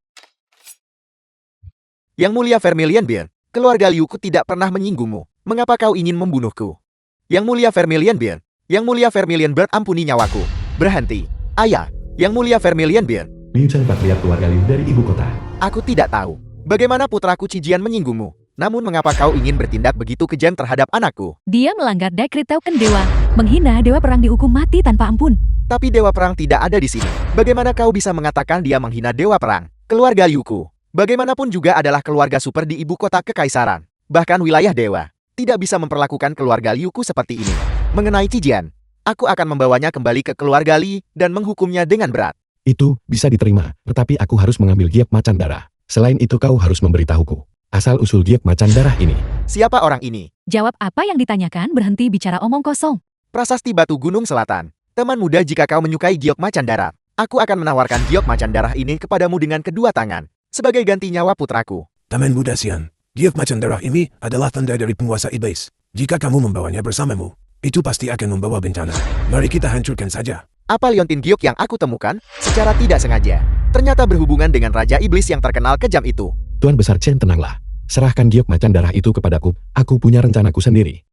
Yang Mulia Vermilion Beard, keluarga Liuku tidak pernah menyinggungmu. Mengapa kau ingin membunuhku? Yang Mulia Vermilion Beard, Yang Mulia Vermilion Beard, ampuni nyawaku. Berhenti. Ayah, Yang Mulia Vermilion Beard. Liu Chen, patriark keluarga Liu dari ibu kota. Aku tidak tahu bagaimana putraku Cijian menyinggungmu. Namun mengapa kau ingin bertindak begitu kejam terhadap anakku? Dia melanggar dekret token dewa. Menghina dewa perang dihukum mati tanpa ampun. Tapi dewa perang tidak ada di sini. Bagaimana kau bisa mengatakan dia menghina dewa perang? Keluarga Liuku, bagaimanapun juga adalah keluarga super di ibu kota kekaisaran. Bahkan wilayah dewa tidak bisa memperlakukan keluarga Liuku seperti ini. Mengenai Cijian, aku akan membawanya kembali ke keluarga Li dan menghukumnya dengan berat. Itu bisa diterima, tetapi aku harus mengambil giok macan darah. Selain itu kau harus memberitahuku asal-usul giok macan darah ini. Siapa orang ini? Jawab apa yang ditanyakan, berhenti bicara omong kosong. Prasasti Batu Gunung Selatan. Teman muda, jika kau menyukai giok macan darah, aku akan menawarkan giok macan darah ini kepadamu dengan kedua tangan, sebagai ganti nyawa putraku. Teman muda Xian, giok macan darah ini adalah tanda dari penguasa iblis. Jika kamu membawanya bersamamu, itu pasti akan membawa bencana. Mari kita hancurkan saja. Apa liontin giok yang aku temukan secara tidak sengaja ternyata berhubungan dengan Raja Iblis yang terkenal kejam itu. Tuan Besar Chen, tenanglah. Serahkan giok macan darah itu kepadaku. Aku punya rencanaku sendiri.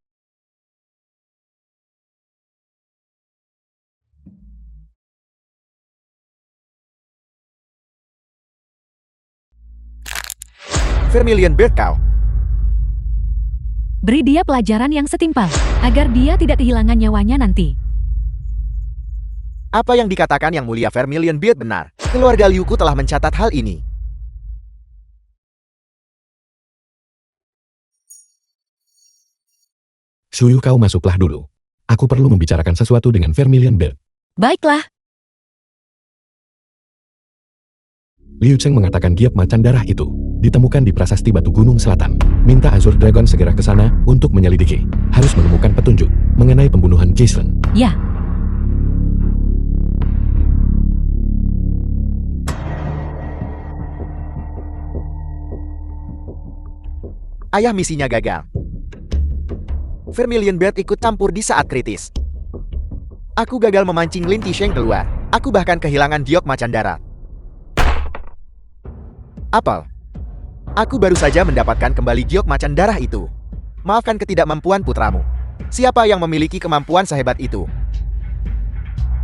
Vermilion Beard kau. Beri dia pelajaran yang setimpal, agar dia tidak kehilangan nyawanya nanti. Apa yang dikatakan Yang Mulia Vermilion Beard benar. Keluarga Liuku telah mencatat hal ini. Suyu, kau masuklah dulu. Aku perlu membicarakan sesuatu dengan Vermilion Beard. Baiklah. Liu Cheng mengatakan giok macan darah itu ditemukan di prasasti Batu Gunung Selatan. Minta Azure Dragon segera ke sana untuk menyelidiki. Harus menemukan petunjuk mengenai pembunuhan Jason. Ya. Ayah, misinya gagal. Vermilion Beard ikut campur di saat kritis. Aku gagal memancing Lin Tisheng keluar. Aku bahkan kehilangan giok macan darat. Apel. Aku baru saja mendapatkan kembali giok macan darah itu. Maafkan ketidakmampuan putramu. Siapa yang memiliki kemampuan sehebat itu?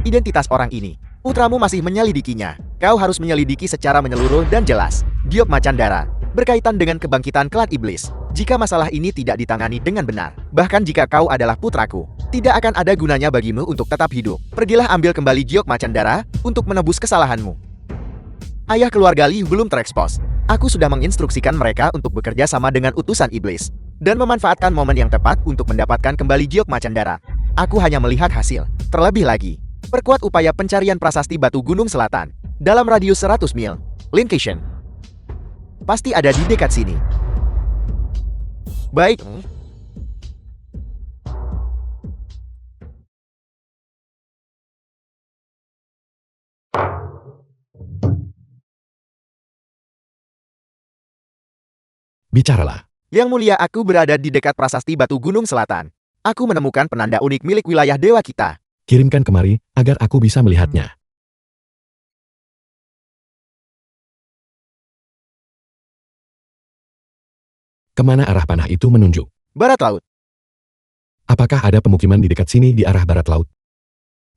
Identitas orang ini. Putramu masih menyelidikinya. Kau harus menyelidiki secara menyeluruh dan jelas. Giok macan darah berkaitan dengan kebangkitan klan iblis. Jika masalah ini tidak ditangani dengan benar, bahkan jika kau adalah putraku, tidak akan ada gunanya bagimu untuk tetap hidup. Pergilah ambil kembali giok macan darah untuk menebus kesalahanmu. Ayah keluarga Liu belum terekspos. Aku sudah menginstruksikan mereka untuk bekerja sama dengan utusan iblis dan memanfaatkan momen yang tepat untuk mendapatkan kembali giok macan darah. Aku hanya melihat hasil. Terlebih lagi, perkuat upaya pencarian prasasti batu gunung selatan dalam radius 100 mil. Location pasti ada di dekat sini. Baik. Bicaralah. Yang mulia, aku berada di dekat prasasti batu gunung selatan. Aku menemukan penanda unik milik wilayah dewa kita. Kirimkan kemari, agar aku bisa melihatnya. Kemana arah panah itu menunjuk? Barat laut. Apakah ada pemukiman di dekat sini di arah barat laut?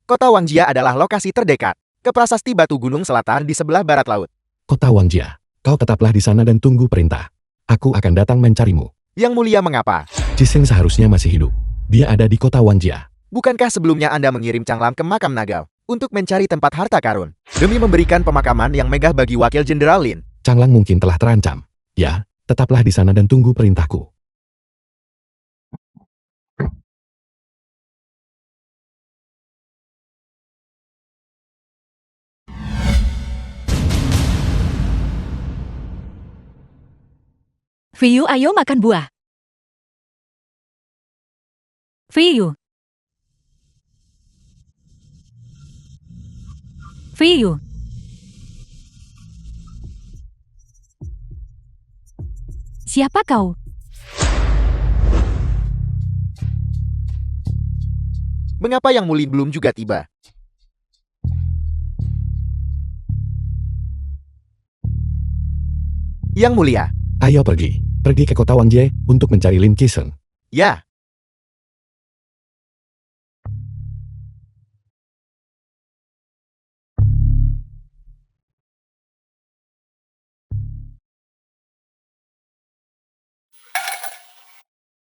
Kota Wangjia adalah lokasi terdekat ke prasasti batu gunung selatan di sebelah barat laut. Kota Wangjia, kau tetaplah di sana dan tunggu perintah. Aku akan datang mencarimu. Yang mulia, mengapa? Ciseng seharusnya masih hidup. Dia ada di kota Wangjia. Bukankah sebelumnya Anda mengirim Changlam ke makam naga untuk mencari tempat harta karun demi memberikan pemakaman yang megah bagi Wakil Jenderal Lin? Changlang mungkin telah terancam. Ya, tetaplah di sana dan tunggu perintahku. Viyu, ayo makan buah. Viyu. Viyu. Siapa kau? Mengapa Yang Mulia belum juga tiba? Yang Mulia. Ayo pergi. Pergi ke kota Wangjie untuk mencari Lin Qiseng. Ya.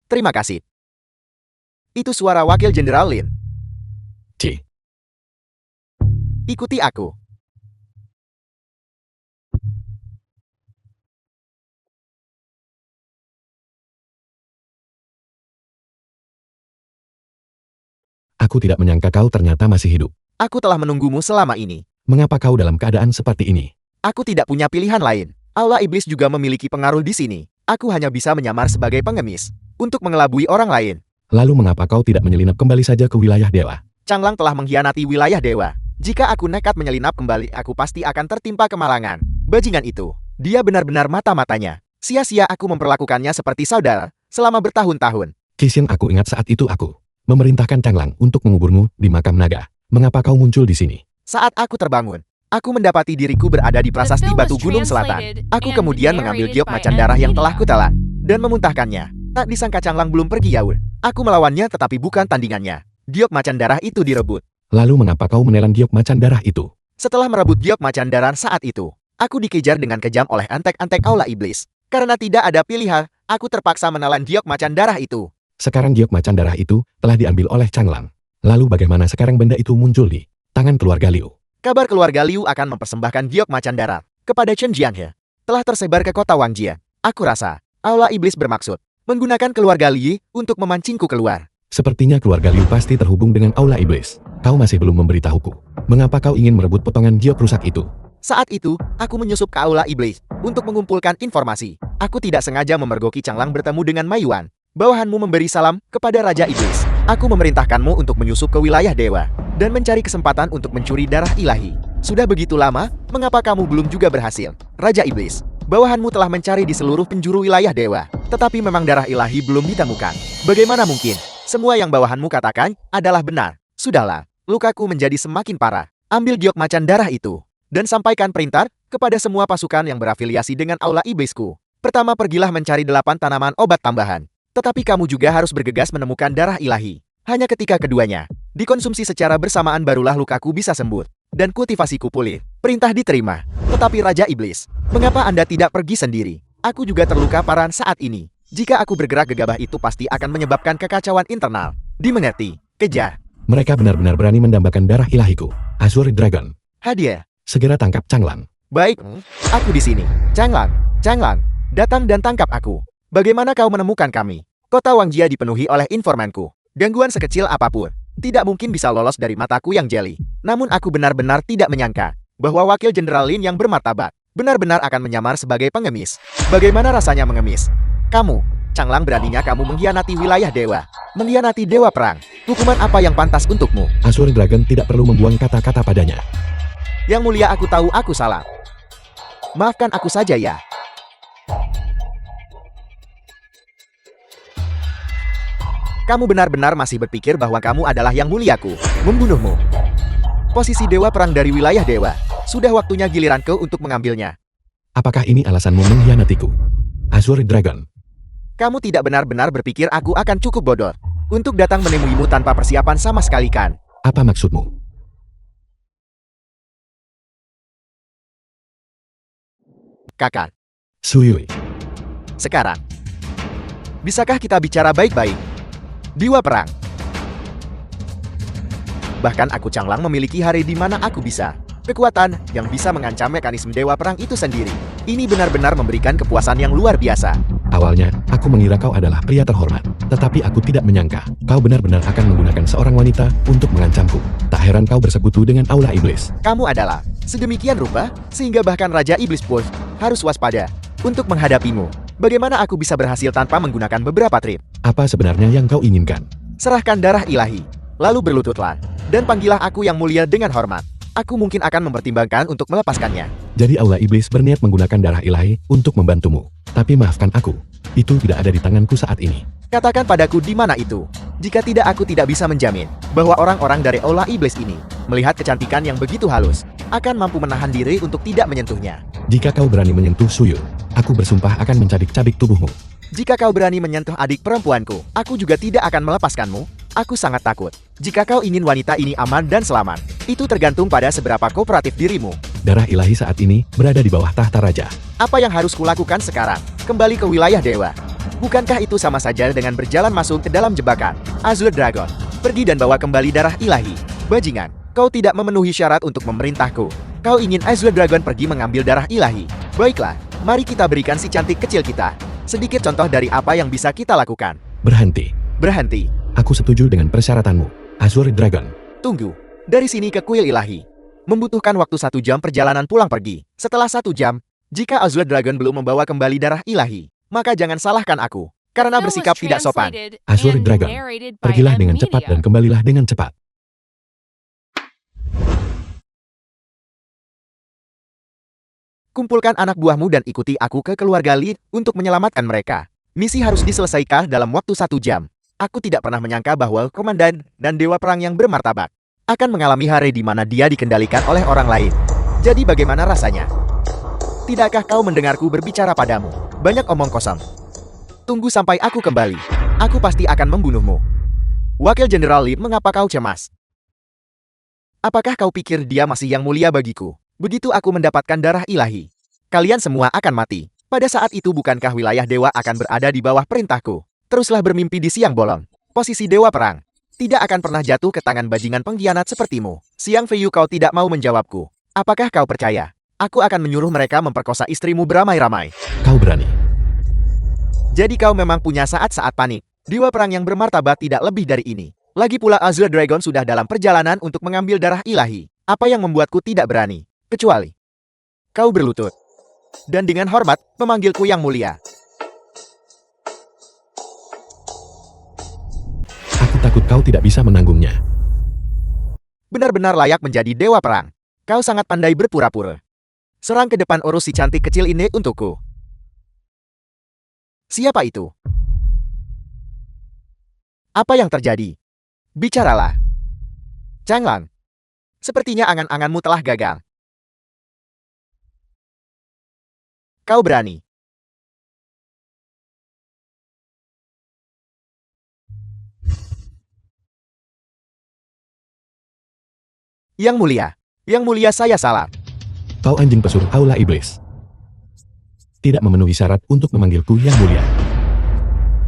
Terima kasih. Itu suara Wakil Jenderal Lin. Ci. Ikuti aku. Aku tidak menyangka kau ternyata masih hidup. Aku telah menunggumu selama ini. Mengapa kau dalam keadaan seperti ini? Aku tidak punya pilihan lain. Aula iblis juga memiliki pengaruh di sini. Aku hanya bisa menyamar sebagai pengemis untuk mengelabui orang lain. Lalu mengapa kau tidak menyelinap kembali saja ke wilayah dewa? Changlang telah mengkhianati wilayah dewa. Jika aku nekat menyelinap kembali, aku pasti akan tertimpa kemalangan. Bajingan itu, dia benar-benar mata-matanya. Sia-sia aku memperlakukannya seperti saudara selama bertahun-tahun. Qiseng, aku ingat saat itu aku memerintahkan Changlang untuk menguburmu di makam naga. Mengapa kau muncul di sini? Saat aku terbangun, aku mendapati diriku berada di prasasti batu gunung selatan. Aku kemudian mengambil giok macan darah yang telah kutelan dan memuntahkannya. Tak disangka Changlang belum pergi jauh. Aku melawannya tetapi bukan tandingannya. Giok macan darah itu direbut. Lalu mengapa kau menelan giok macan darah itu? Setelah merebut giok macan darah saat itu, aku dikejar dengan kejam oleh antek-antek aula iblis. Karena tidak ada pilihan, aku terpaksa menelan giok macan darah itu. Sekarang giok macan darah itu telah diambil oleh Changlang. Lalu bagaimana sekarang benda itu muncul di tangan keluarga Liu? Kabar keluarga Liu akan mempersembahkan giok macan darah kepada Chen Jianghe telah tersebar ke kota Wangjie. Aku rasa aula iblis bermaksud menggunakan keluarga Liu untuk memancingku keluar. Sepertinya keluarga Liu pasti terhubung dengan aula iblis. Kau masih belum memberitahuku. Mengapa kau ingin merebut potongan giok rusak itu? Saat itu, aku menyusup ke aula iblis untuk mengumpulkan informasi. Aku tidak sengaja memergoki Changlang bertemu dengan Maiyuan. Bawahanmu memberi salam kepada Raja Iblis. Aku memerintahkanmu untuk menyusup ke wilayah dewa dan mencari kesempatan untuk mencuri darah ilahi. Sudah begitu lama, mengapa kamu belum juga berhasil? Raja Iblis, bawahanmu telah mencari di seluruh penjuru wilayah dewa, tetapi memang darah ilahi belum ditemukan. Bagaimana mungkin? Semua yang bawahanmu katakan adalah benar. Sudahlah, lukaku menjadi semakin parah. Ambil giok macan darah itu, dan sampaikan perintah kepada semua pasukan yang berafiliasi dengan Aula Iblisku. Pertama pergilah mencari 8 tanaman obat tambahan. Tetapi kamu juga harus bergegas menemukan darah ilahi. Hanya ketika keduanya dikonsumsi secara bersamaan barulah lukaku bisa sembuh, dan kultivasiku pulih. Perintah diterima. Tetapi Raja Iblis, mengapa Anda tidak pergi sendiri? Aku juga terluka parah saat ini. Jika aku bergerak gegabah itu pasti akan menyebabkan kekacauan internal. Dimengerti? Kejar. Mereka benar-benar berani mendambakan darah ilahiku. Azure Dragon. Hadiah. Segera tangkap Changlang. Baik, aku di sini. Changlang, Changlang, datang dan tangkap aku. Bagaimana kau menemukan kami? Kota Wangjia dipenuhi oleh informanku. Gangguan sekecil apapun tidak mungkin bisa lolos dari mataku yang jeli. Namun aku benar-benar tidak menyangka bahwa Wakil Jenderal Lin yang bermartabat benar-benar akan menyamar sebagai pengemis. Bagaimana rasanya mengemis? Kamu, Changlang, beraninya kamu mengkhianati wilayah dewa, mengkhianati dewa perang. Hukuman apa yang pantas untukmu? Azure Dragon tidak perlu membuang kata-kata padanya. Yang mulia, aku tahu aku salah. Maafkan aku saja ya. Kamu benar-benar masih berpikir bahwa kamu adalah yang muliaku, membunuhmu. Posisi dewa perang dari wilayah dewa. Sudah waktunya giliranku untuk mengambilnya. Apakah ini alasanmu mengkhianatiku? Azure Dragon. Kamu tidak benar-benar berpikir aku akan cukup bodoh untuk datang menemuimu tanpa persiapan sama sekali, kan? Apa maksudmu? Kakak, Suyui. sekarang, bisakah kita bicara baik-baik? Dewa perang. Bahkan aku, Changlang, memiliki hari di mana aku bisa. Kekuatan yang bisa mengancam mekanisme dewa perang itu sendiri. Ini benar-benar memberikan kepuasan yang luar biasa. Awalnya, aku mengira kau adalah pria terhormat. Tetapi aku tidak menyangka, kau benar-benar akan menggunakan seorang wanita untuk mengancamku. Tak heran kau bersekutu dengan Aula Iblis. Kamu adalah sedemikian rupa, sehingga bahkan Raja Iblis pun harus waspada untuk menghadapimu. Bagaimana aku bisa berhasil tanpa menggunakan beberapa trik? Apa sebenarnya yang kau inginkan? Serahkan darah ilahi, lalu berlututlah, dan panggillah aku yang mulia dengan hormat. Aku mungkin akan mempertimbangkan untuk melepaskannya. Jadi Aula Iblis berniat menggunakan darah ilahi untuk membantumu. Tapi maafkan aku, itu tidak ada di tanganku saat ini. Katakan padaku di mana itu. Jika tidak, aku tidak bisa menjamin bahwa orang-orang dari Aula Iblis ini, melihat kecantikan yang begitu halus, akan mampu menahan diri untuk tidak menyentuhnya. Jika kau berani menyentuh Suyu, aku bersumpah akan mencabik-cabik tubuhmu. Jika kau berani menyentuh adik perempuanku, aku juga tidak akan melepaskanmu. Aku sangat takut. Jika kau ingin wanita ini aman dan selamat, itu tergantung pada seberapa kooperatif dirimu. Darah ilahi saat ini berada di bawah tahta raja. Apa yang harus kulakukan sekarang? Kembali ke wilayah dewa. Bukankah itu sama saja dengan berjalan masuk ke dalam jebakan? Azure Dragon, pergi dan bawa kembali darah ilahi. Bajingan, kau tidak memenuhi syarat untuk memerintahku. Kau ingin Azure Dragon pergi mengambil darah ilahi. Baiklah, mari kita berikan si cantik kecil kita sedikit contoh dari apa yang bisa kita lakukan. Berhenti. Berhenti. Aku setuju dengan persyaratanmu, Azure Dragon. Tunggu. Dari sini ke kuil ilahi membutuhkan waktu 1 jam perjalanan pulang pergi. Setelah 1 jam, jika Azure Dragon belum membawa kembali darah ilahi, maka jangan salahkan aku karena bersikap tidak sopan. Azure Dragon, pergilah dengan cepat dan kembalilah dengan cepat. Kumpulkan anak buahmu dan ikuti aku ke keluarga Li untuk menyelamatkan mereka. Misi harus diselesaikan dalam waktu 1 jam. Aku tidak pernah menyangka bahwa komandan dan dewa perang yang bermartabat akan mengalami hari di mana dia dikendalikan oleh orang lain. Jadi bagaimana rasanya? Tidakkah kau mendengarku berbicara padamu? Banyak omong kosong. Tunggu sampai aku kembali. Aku pasti akan membunuhmu. Wakil Jenderal Li, mengapa kau cemas? Apakah kau pikir dia masih yang mulia bagiku? Begitu aku mendapatkan darah ilahi, kalian semua akan mati. Pada saat itu bukankah wilayah dewa akan berada di bawah perintahku? Teruslah bermimpi di siang bolong. Posisi dewa perang tidak akan pernah jatuh ke tangan bajingan pengkhianat sepertimu. Siang Feiyu, kau tidak mau menjawabku. Apakah kau percaya? Aku akan menyuruh mereka memperkosa istrimu beramai-ramai. Kau berani. Jadi kau memang punya saat-saat panik. Dewa perang yang bermartabat tidak lebih dari ini. Lagi pula Azure Dragon sudah dalam perjalanan untuk mengambil darah ilahi. Apa yang membuatku tidak berani? Kecuali kau berlutut dan dengan hormat memanggilku yang mulia. Aku takut kau tidak bisa menanggungnya. Benar-benar layak menjadi dewa perang. Kau sangat pandai berpura-pura. Serang ke depan, urus si cantik kecil ini untukku. Siapa itu? Apa yang terjadi? Bicaralah. Changlang. Sepertinya angan-anganmu telah gagal. Kau berani. Yang mulia saya salah. Kau anjing pesuruh Aula Iblis. Tidak memenuhi syarat untuk memanggilku Yang Mulia.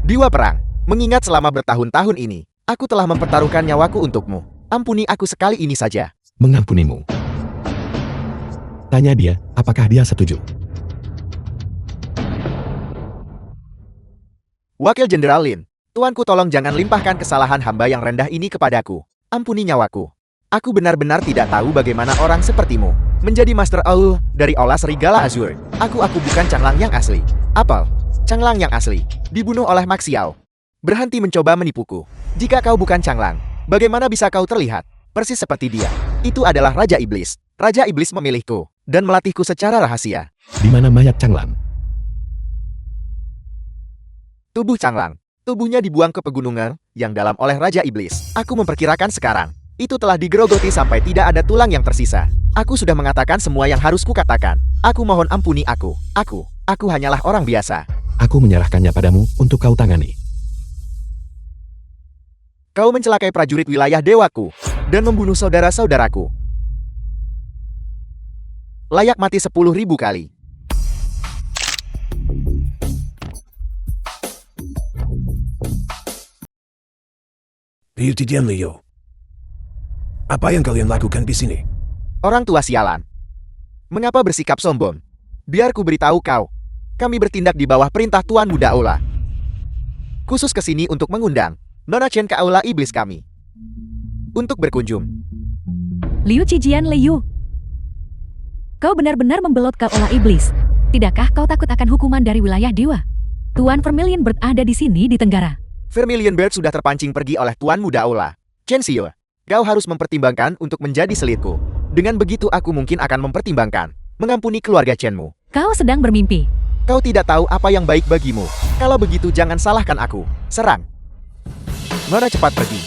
Dewa Perang, mengingat selama bertahun-tahun ini, aku telah mempertaruhkan nyawaku untukmu. Ampuni aku sekali ini saja. Mengampunimu. Tanya dia, apakah dia setuju? Wakil Jenderal Lin, tuanku tolong jangan limpahkan kesalahan hamba yang rendah ini kepadaku. Ampuni nyawaku. Aku benar-benar tidak tahu bagaimana orang sepertimu menjadi Master Aul dari Aula Serigala Azur. Aku bukan Changlang yang asli. Apel, Changlang yang asli, dibunuh oleh Max Xiao. Berhenti mencoba menipuku. Jika kau bukan Changlang, bagaimana bisa kau terlihat persis seperti dia? Itu adalah Raja Iblis. Raja Iblis memilihku dan melatihku secara rahasia. Di mana mayat Changlang? Tubuh Changlang. Tubuhnya dibuang ke pegunungan yang dalam oleh Raja Iblis. Aku memperkirakan sekarang itu telah digerogoti sampai tidak ada tulang yang tersisa. Aku sudah mengatakan semua yang harus kukatakan. Aku mohon ampuni aku. Aku hanyalah orang biasa. Aku menyerahkannya padamu untuk kau tangani. Kau mencelakai prajurit wilayah dewaku dan membunuh saudara-saudaraku. Layak mati 10.000 kali. Liu Tidian Liu. Apa yang kalian lakukan di sini? Orang tua sialan. Mengapa bersikap sombong? Biar ku beritahu kau. Kami bertindak di bawah perintah Tuan Muda Aula. Khusus ke sini untuk mengundang Nona Chen ke Aula Iblis kami. Untuk berkunjung. Liu Qijian Liu. Kau benar-benar membelot ke Aula Iblis. Tidakkah kau takut akan hukuman dari wilayah dewa? Tuan Vermilion Bird ada di sini di Tenggara. Vermilion Bird sudah terpancing pergi oleh Tuan Muda Aula. Chen Xiu, kau harus mempertimbangkan untuk menjadi selitku. Dengan begitu aku mungkin akan mempertimbangkan mengampuni keluarga Chenmu. Kau sedang bermimpi. Kau tidak tahu apa yang baik bagimu. Kalau begitu jangan salahkan aku. Serang. Nona cepat pergi.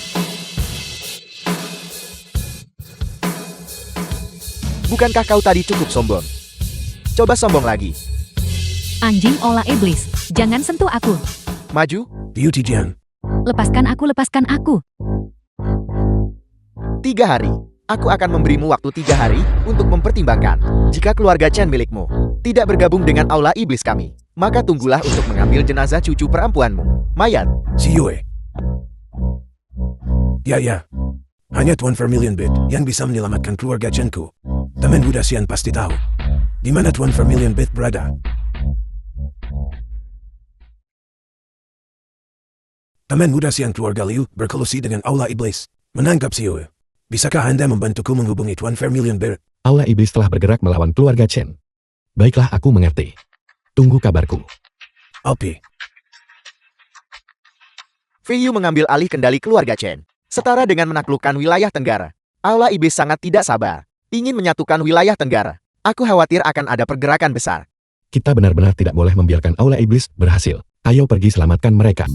Bukankah kau tadi cukup sombong? Coba sombong lagi. Anjing Aula Iblis, jangan sentuh aku. Maju. Liu Tidian. Lepaskan aku, lepaskan aku. 3 hari. Aku akan memberimu waktu 3 hari untuk mempertimbangkan. Jika keluarga Chen milikmu tidak bergabung dengan Aula Iblis kami, maka tunggulah untuk mengambil jenazah cucu perempuanmu. Mayat. Yue. Ya. Hanya Tuan Vermilion Bird yang bisa menyelamatkan keluarga Chenku. Teman muda Xian pasti tahu di mana Tuan Vermilion Bird berada. Teman muda Xian keluarga Liu berkolusi dengan Aula Iblis. Menangkap Yue. Bisakah Anda membantuku menghubungi Tuan Vermilion Bird? Aula Iblis telah bergerak melawan keluarga Chen. Baiklah, aku mengerti. Tunggu kabarku. Alpi. Fei Yu mengambil alih kendali keluarga Chen. Setara dengan menaklukkan wilayah Tenggara. Aula Iblis sangat tidak sabar. Ingin menyatukan wilayah Tenggara. Aku khawatir akan ada pergerakan besar. Kita benar-benar tidak boleh membiarkan Aula Iblis berhasil. Ayo pergi selamatkan mereka.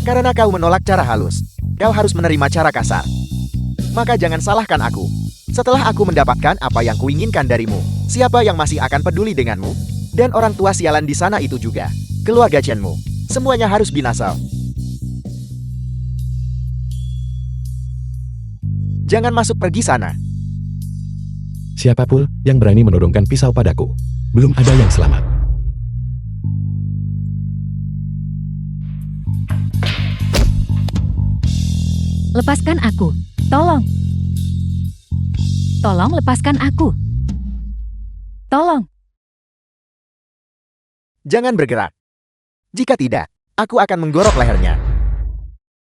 Karena kau menolak cara halus, kau harus menerima cara kasar. Maka jangan salahkan aku. Setelah aku mendapatkan apa yang kuinginkan darimu, siapa yang masih akan peduli denganmu? Dan orang tua sialan di sana itu juga. Keluarga Chenmu. Semuanya harus binasa. Jangan masuk pergi sana. Siapapun yang berani menodongkan pisau padaku, belum ada yang selamat. Lepaskan aku. Tolong. Tolong lepaskan aku. Tolong. Jangan bergerak. Jika tidak, aku akan menggorok lehernya.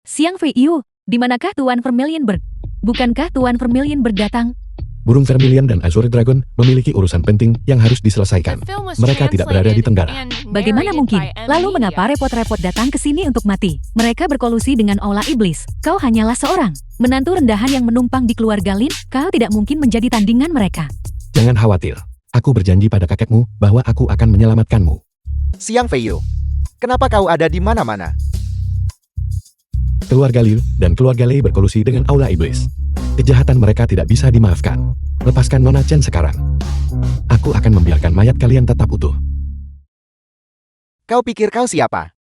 Siang Fei Yu, di manakah Tuan Vermilion Bird? Bukankah Tuan Vermilion Bird datang? Burung Vermilion dan Azure Dragon memiliki urusan penting yang harus diselesaikan. Mereka tidak berada di Tenggara. Bagaimana mungkin? Lalu mengapa repot-repot datang ke sini untuk mati? Mereka berkolusi dengan Aula Iblis. Kau hanyalah seorang menantu rendahan yang menumpang di keluarga Lin. Kau tidak mungkin menjadi tandingan mereka. Jangan khawatir. Aku berjanji pada kakekmu bahwa aku akan menyelamatkanmu. Xiang Feiyu, kenapa kau ada di mana-mana? Keluarga Liu dan keluarga Lei berkolusi dengan Aula Iblis. Kejahatan mereka tidak bisa dimaafkan. Lepaskan Nona Chen sekarang. Aku akan membiarkan mayat kalian tetap utuh. Kau pikir kau siapa?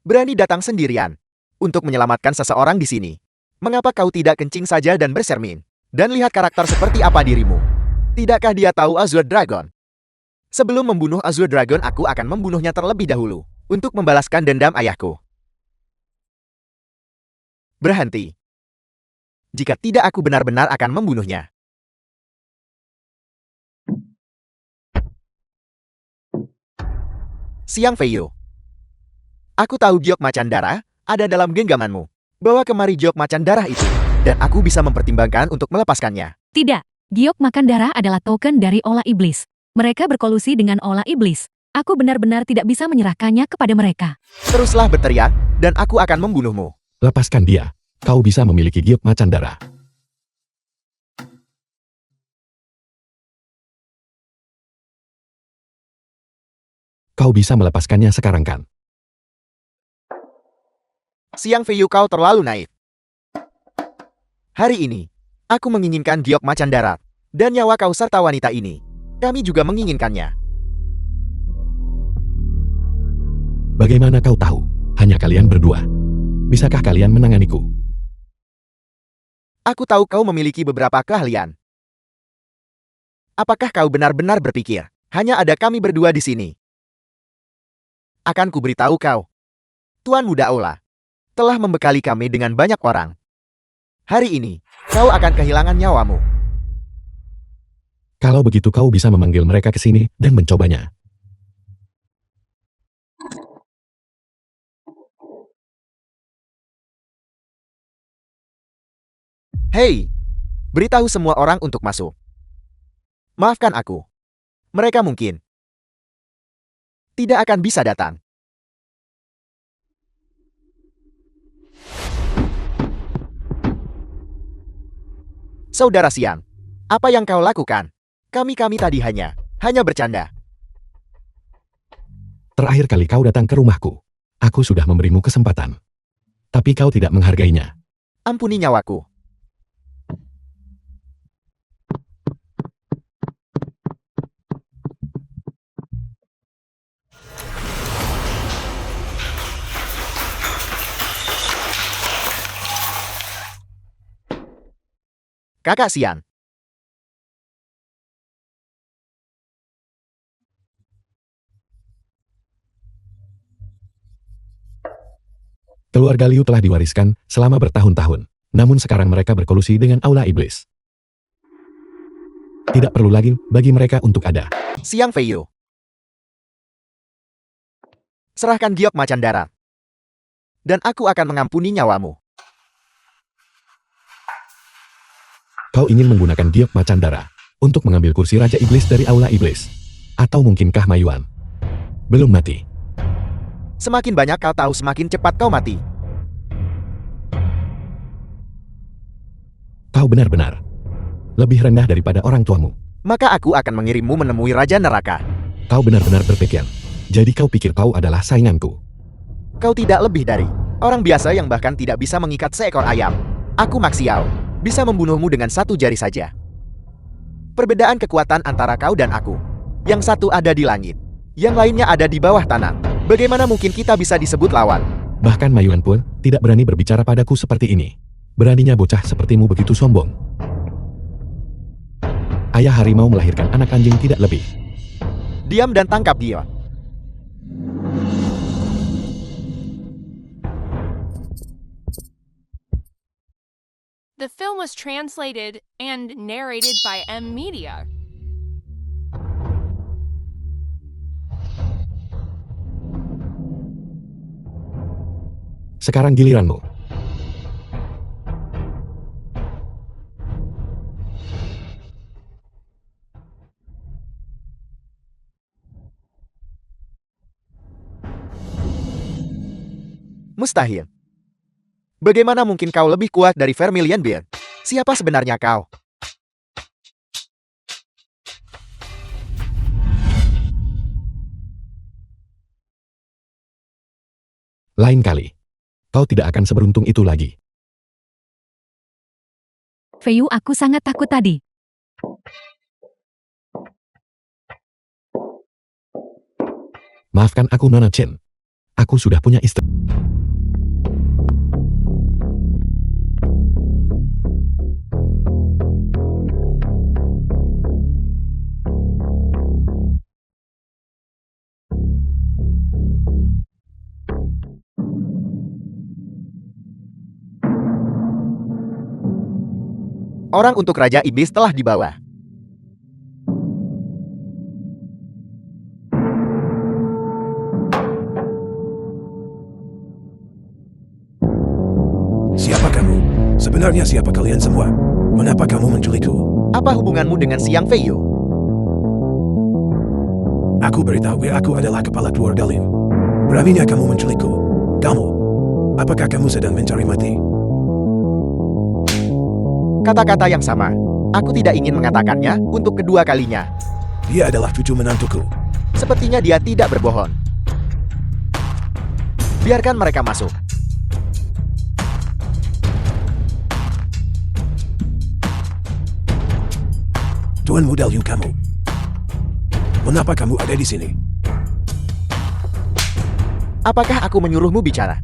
Berani datang sendirian untuk menyelamatkan seseorang di sini. Mengapa kau tidak kencing saja dan bersermin? Dan lihat karakter seperti apa dirimu. Tidakkah dia tahu Azure Dragon? Sebelum membunuh Azure Dragon, aku akan membunuhnya terlebih dahulu untuk membalaskan dendam ayahku. Berhenti. Jika tidak, aku benar-benar akan membunuhnya. Xiang Feiyu, aku tahu giok macan darah ada dalam genggamanmu. Bawa kemari giok macan darah itu, dan aku bisa mempertimbangkan untuk melepaskannya. Tidak, giok makan darah adalah token dari Ola Iblis. Mereka berkolusi dengan Ola Iblis. Aku benar-benar tidak bisa menyerahkannya kepada mereka. Teruslah berteriak, dan aku akan membunuhmu. Lepaskan dia. Kau bisa memiliki giok macan darah. Kau bisa melepaskannya sekarang kan? Xiang Feiyu, kau terlalu naif. Hari ini, aku menginginkan giok macan darat, dan nyawa kau serta wanita ini. Kami juga menginginkannya. Bagaimana kau tahu? Hanya kalian berdua. Bisakah kalian menanganiku? Aku tahu kau memiliki beberapa keahlian. Apakah kau benar-benar berpikir, hanya ada kami berdua di sini? Akan kuberitahu kau. Tuan Muda Ola telah membekali kami dengan banyak orang. Hari ini, kau akan kehilangan nyawamu. Kalau begitu kau bisa memanggil mereka ke sini dan mencobanya. Hei, beritahu semua orang untuk masuk. Maafkan aku. Mereka mungkin tidak akan bisa datang. Saudara Xiang, apa yang kau lakukan? Kami tadi hanya bercanda. Terakhir kali kau datang ke rumahku, aku sudah memberimu kesempatan. Tapi kau tidak menghargainya. Ampuni nyawaku. Kakak Xiang. Keluarga Liu telah diwariskan selama bertahun-tahun. Namun sekarang mereka berkolusi dengan Aula Iblis. Tidak perlu lagi bagi mereka untuk ada. Xiang Feiyu, serahkan giok macan darat, dan aku akan mengampuni nyawamu. Kau ingin menggunakan giok macan darah untuk mengambil kursi Raja Iblis dari Aula Iblis? Atau mungkinkah Mayuan belum mati? Semakin banyak kau tahu, semakin cepat kau mati. Kau benar-benar lebih rendah daripada orang tuamu. Maka aku akan mengirimmu menemui Raja Neraka. Kau benar-benar berpikir. Jadi kau pikir kau adalah sainganku. Kau tidak lebih dari orang biasa yang bahkan tidak bisa mengikat seekor ayam. Aku Mak Xiao, bisa membunuhmu dengan satu jari saja. Perbedaan kekuatan antara kau dan aku. Yang satu ada di langit, yang lainnya ada di bawah tanah. Bagaimana mungkin kita bisa disebut lawan? Bahkan Mayuan pun tidak berani berbicara padaku seperti ini. Beraninya bocah sepertimu begitu sombong. Ayah harimau melahirkan anak anjing tidak lebih. Diam dan tangkap dia. The film was translated and narrated by M Media. Sekarang giliranmu. Mustahil. Bagaimana mungkin kau lebih kuat dari Vermilion Beard? Siapa sebenarnya kau? Lain kali, kau tidak akan seberuntung itu lagi. Feiyu, aku sangat takut tadi. Maafkan aku Nona Chen. Aku sudah punya istri. Orang untuk Raja Iblis telah dibawa. Siapa kamu? Sebenarnya siapa kalian semua? Mengapa kamu menculikku? Apa hubunganmu dengan Xiang Feiyu? Aku beritahu aku adalah kepala keluarga Lin. Beraninya kamu menculikku? Kamu? Apakah kamu sedang mencari mati? Kata-kata yang sama. Aku tidak ingin mengatakannya untuk kedua kalinya. Dia adalah cucu menantuku. Sepertinya dia tidak berbohong. Biarkan mereka masuk. Tuan Muda Liu kamu. Mengapa kamu ada di sini? Apakah aku menyuruhmu bicara?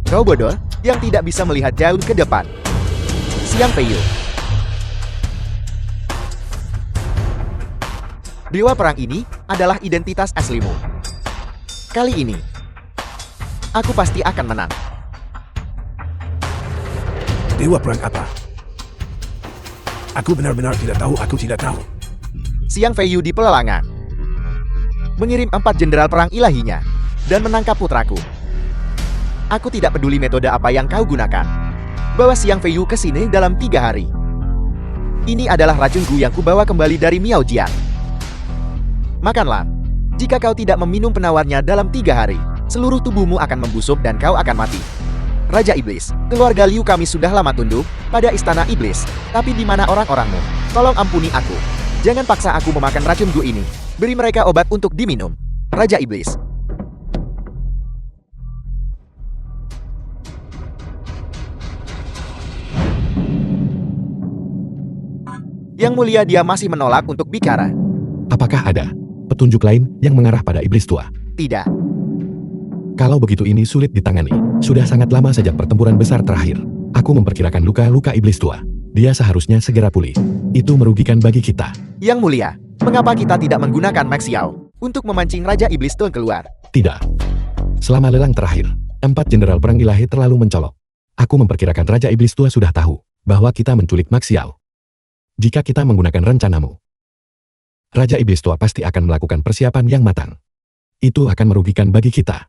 Kau bodoh yang tidak bisa melihat jauh ke depan. Xiang Feiyu. Dewa perang ini adalah identitas aslimu. Kali ini, aku pasti akan menang. Dewa perang apa? Aku benar-benar tidak tahu, aku tidak tahu. Xiang Feiyu di pelelangan. Mengirim 4 jenderal perang ilahinya dan menangkap putraku. Aku tidak peduli metode apa yang kau gunakan. Bawa Xiang Feiyu ke sini dalam 3 hari. Ini adalah racunku yang kubawa kembali dari Miao Jian. Makanlah. Jika kau tidak meminum penawarnya dalam 3 hari, seluruh tubuhmu akan membusuk dan kau akan mati. Raja Iblis, keluarga Liu kami sudah lama tunduk pada istana iblis. Tapi di mana orang-orangmu? Tolong ampuni aku. Jangan paksa aku memakan racunku ini. Beri mereka obat untuk diminum. Raja Iblis. Yang mulia, dia masih menolak untuk bicara. Apakah ada petunjuk lain yang mengarah pada iblis tua? Tidak. Kalau begitu ini sulit ditangani. Sudah sangat lama sejak pertempuran besar terakhir. Aku memperkirakan luka-luka iblis tua. Dia seharusnya segera pulih. Itu merugikan bagi kita. Yang mulia, mengapa kita tidak menggunakan Max Yao untuk memancing Raja Iblis Tua keluar? Tidak. Selama lelang terakhir, 4 jenderal perang ilahi terlalu mencolok. Aku memperkirakan Raja Iblis Tua sudah tahu bahwa kita menculik Max Yao. Jika kita menggunakan rencanamu, Raja Iblis Tua pasti akan melakukan persiapan yang matang. Itu akan merugikan bagi kita.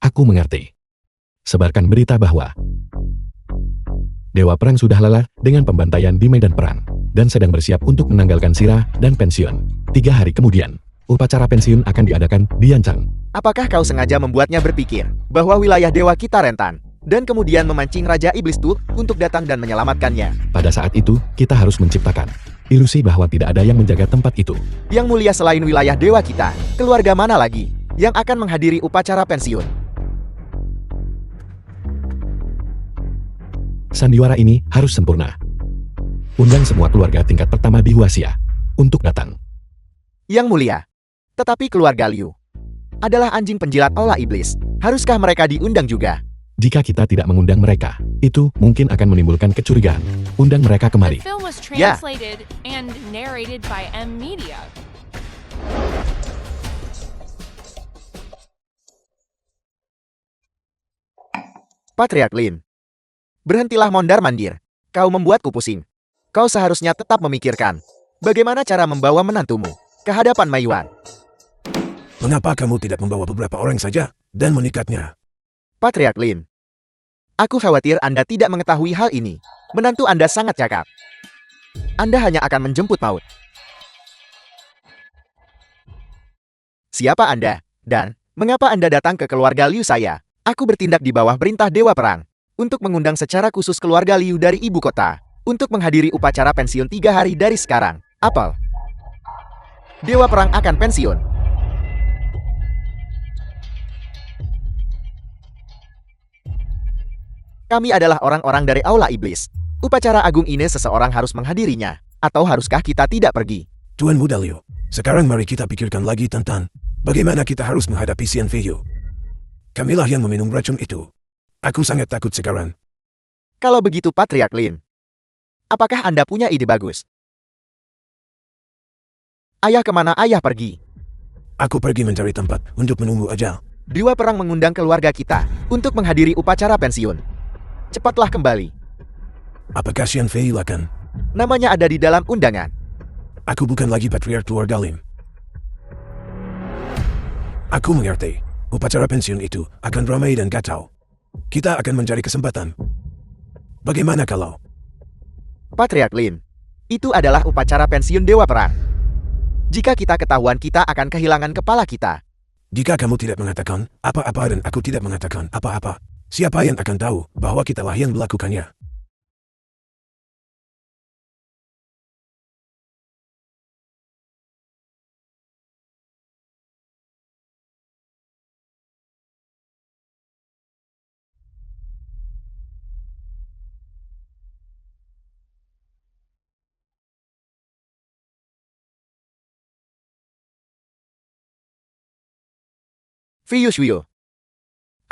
Aku mengerti. Sebarkan berita bahwa Dewa Perang sudah lelah dengan pembantaian di medan perang dan sedang bersiap untuk menanggalkan sirah dan pensiun. 3 hari kemudian, upacara pensiun akan diadakan di Yancang. Apakah kau sengaja membuatnya berpikir bahwa wilayah dewa kita rentan, dan kemudian memancing Raja Iblis Tua untuk datang dan menyelamatkannya? Pada saat itu, kita harus menciptakan ilusi bahwa tidak ada yang menjaga tempat itu. Yang mulia, selain wilayah dewa kita, keluarga mana lagi yang akan menghadiri upacara pensiun? Sandiwara ini harus sempurna. Undang semua keluarga tingkat pertama di Huaxia untuk datang. Yang mulia, tetapi keluarga Liu adalah anjing penjilat olah iblis. Haruskah mereka diundang juga? Jika kita tidak mengundang mereka, itu mungkin akan menimbulkan kecurigaan. Undang mereka The kemari. film was Yeah. translated and narrated by M Media. Patriark Lin, berhentilah mondar-mandir. Kau membuatku pusing. Kau seharusnya tetap memikirkan bagaimana cara membawa menantumu ke hadapan Maiyuan. Mengapa kamu tidak membawa beberapa orang saja dan menikatnya? Patriark Lin, aku khawatir Anda tidak mengetahui hal ini. Menantu Anda sangat cakap. Anda hanya akan menjemput maut. Siapa Anda? Dan mengapa Anda datang ke keluarga Liu saya? Aku bertindak di bawah perintah Dewa Perang untuk mengundang secara khusus keluarga Liu dari ibu kota untuk menghadiri upacara pensiun 3 hari dari sekarang. Apel. Dewa Perang akan pensiun. Kami adalah orang-orang dari Aula Iblis. Upacara agung ini seseorang harus menghadirinya. Atau haruskah kita tidak pergi? Tuan Muda Liu, sekarang mari kita pikirkan lagi tentang bagaimana kita harus menghadapi Xian Feiyu. Kamilah yang meminum racun itu. Aku sangat takut sekarang. Kalau begitu Patriark Lin, apakah Anda punya ide bagus? Ayah kemana ayah pergi? Aku pergi mencari tempat untuk menunggu ajal. Dewa Perang mengundang keluarga kita untuk menghadiri upacara pensiun. Cepatlah kembali. Apakah Xian Feiyu akan? Namanya ada di dalam undangan. Aku bukan lagi patriark keluarga Lin. Aku mengerti. Upacara pensiun itu akan ramai dan kacau. Kita akan mencari kesempatan. Bagaimana kalau? Patriark Lin, itu adalah upacara pensiun Dewa Perang. Jika kita ketahuan, kita akan kehilangan kepala kita. Jika kamu tidak mengatakan apa-apa dan aku tidak mengatakan apa-apa, siapa yang akan tahu bahwa kitalah yang melakukannya? Feiyu Shuyo.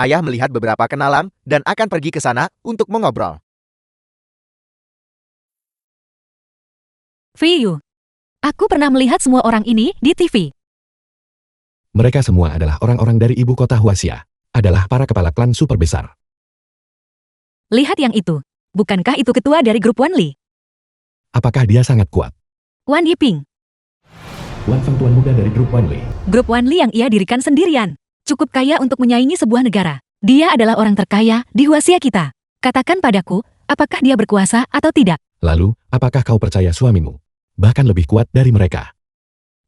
Ayah melihat beberapa kenalan dan akan pergi ke sana untuk mengobrol. Feiyu, aku pernah melihat semua orang ini di TV. Mereka semua adalah orang-orang dari ibu kota Huaxia. Adalah para kepala klan super besar. Lihat yang itu. Bukankah itu ketua dari grup Wan Li? Apakah dia sangat kuat? Wan Yiping. Wan Feng tuan muda dari grup Wan Li. Grup Wan Li yang ia dirikan sendirian. Cukup kaya untuk menyaingi sebuah negara. Dia adalah orang terkaya di Huaxia kita. Katakan padaku, apakah dia berkuasa atau tidak? Lalu, apakah kau percaya suamimu? Bahkan lebih kuat dari mereka.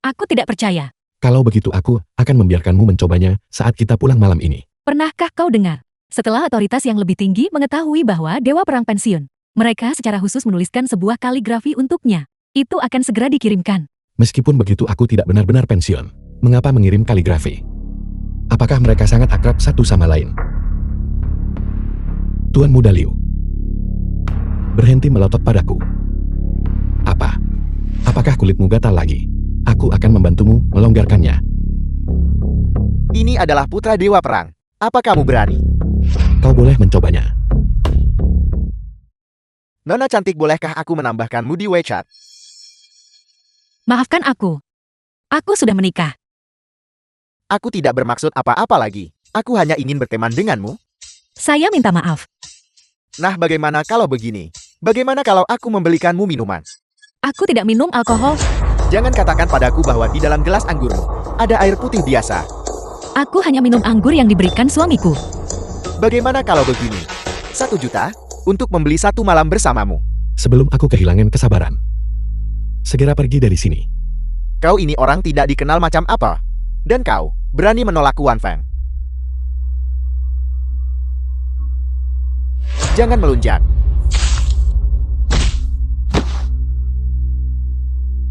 Aku tidak percaya. Kalau begitu aku akan membiarkanmu mencobanya saat kita pulang malam ini. Pernahkah kau dengar? Setelah otoritas yang lebih tinggi mengetahui bahwa Dewa Perang pensiun, mereka secara khusus menuliskan sebuah kaligrafi untuknya. Itu akan segera dikirimkan. Meskipun begitu aku tidak benar-benar pensiun. Mengapa mengirim kaligrafi? Apakah mereka sangat akrab satu sama lain? Tuan Muda Liu. Berhenti melotot padaku. Apa? Apakah kulitmu gatal lagi? Aku akan membantumu melonggarkannya. Ini adalah putra Dewa Perang. Apa kamu berani? Kau boleh mencobanya. Nona cantik, bolehkah aku menambahkanmu di WeChat? Maafkan aku. Aku sudah menikah. Aku tidak bermaksud apa-apa lagi. Aku hanya ingin berteman denganmu. Saya minta maaf. Nah, bagaimana kalau begini? Bagaimana kalau aku membelikanmu minuman? Aku tidak minum alkohol. Jangan katakan padaku bahwa di dalam gelas anggurmu ada air putih biasa. Aku hanya minum anggur yang diberikan suamiku. Bagaimana kalau begini? 1 juta untuk membeli 1 malam bersamamu. Sebelum aku kehilangan kesabaran. Segera pergi dari sini. Kau ini orang tidak dikenal macam apa? Dan kau berani menolakku, Wan Feng. Jangan melunjak.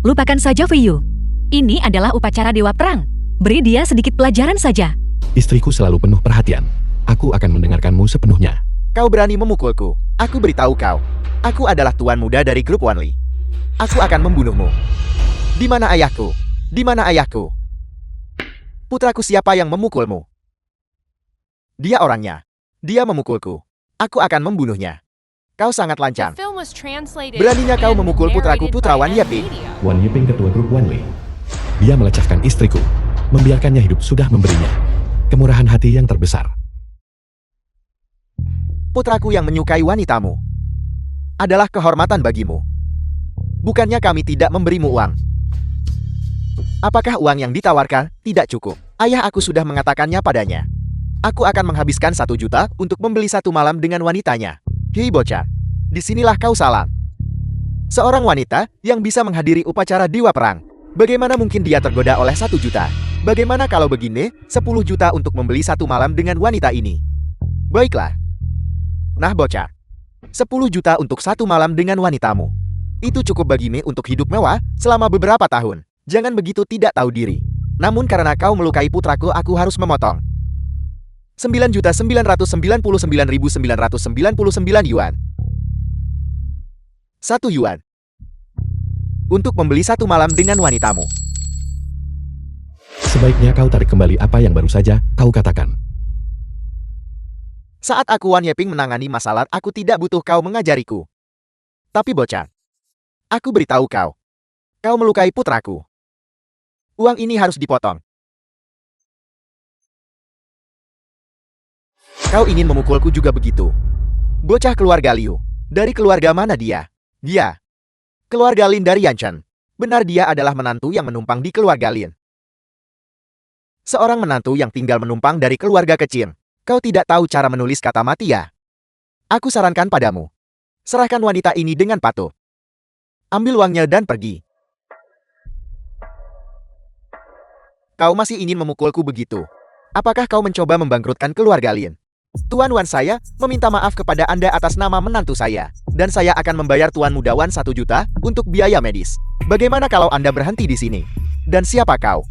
Lupakan saja Feiyu. Ini adalah upacara Dewa Perang. Beri dia sedikit pelajaran saja. Istriku selalu penuh perhatian. Aku akan mendengarkanmu sepenuhnya. Kau berani memukulku. Aku beritahu kau. Aku adalah tuan muda dari grup Wan Li. Aku akan membunuhmu. Di mana ayahku? Di mana ayahku? Putraku, siapa yang memukulmu? Dia orangnya. Dia memukulku. Aku akan membunuhnya. Kau sangat The lancang. film was translated Beraninya kau and memukul putraku, narrated putra by Wan Yiping. M-Media. Wan Yiping ketua grup Wan Li. Dia melecehkan istriku. Membiarkannya hidup sudah memberinya kemurahan hati yang terbesar. Putraku yang menyukai wanitamu adalah kehormatan bagimu. Bukannya kami tidak memberimu uang. Apakah uang yang ditawarkan tidak cukup? Ayah aku sudah mengatakannya padanya. Aku akan menghabiskan 1 juta untuk membeli 1 malam dengan wanitanya. Hei bocah, disinilah kau salah. Seorang wanita yang bisa menghadiri upacara Dewa Perang. Bagaimana mungkin dia tergoda oleh 1 juta? Bagaimana kalau begini, 10 juta untuk membeli 1 malam dengan wanita ini? Baiklah. Nah bocah, 10 juta untuk 1 malam dengan wanitamu. Itu cukup bagimu untuk hidup mewah selama beberapa tahun. Jangan begitu tidak tahu diri. Namun karena kau melukai putraku, aku harus memotong. 9.999.999 yuan. 1 yuan. Untuk membeli 1 malam dengan wanitamu. Sebaiknya kau tarik kembali apa yang baru saja kau katakan. Saat aku Wan Yeping menangani masalah, aku tidak butuh kau mengajariku. Tapi bocah, aku beritahu kau. Kau melukai putraku. Uang ini harus dipotong. Kau ingin memukulku juga begitu. Bocah keluarga Liu. Dari keluarga mana dia? Dia. Keluarga Lin dari Yanshan. Benar, dia adalah menantu yang menumpang di keluarga Lin. Seorang menantu yang tinggal menumpang dari keluarga kecil. Kau tidak tahu cara menulis kata mati ya? Aku sarankan padamu. Serahkan wanita ini dengan patuh. Ambil uangnya dan pergi. Kau masih ingin memukulku begitu? Apakah kau mencoba membangkrutkan keluarga Lin? Tuan Wan, saya meminta maaf kepada Anda atas nama menantu saya. Dan saya akan membayar Tuan Muda Wan 1 juta untuk biaya medis. Bagaimana kalau Anda berhenti di sini? Dan siapa kau?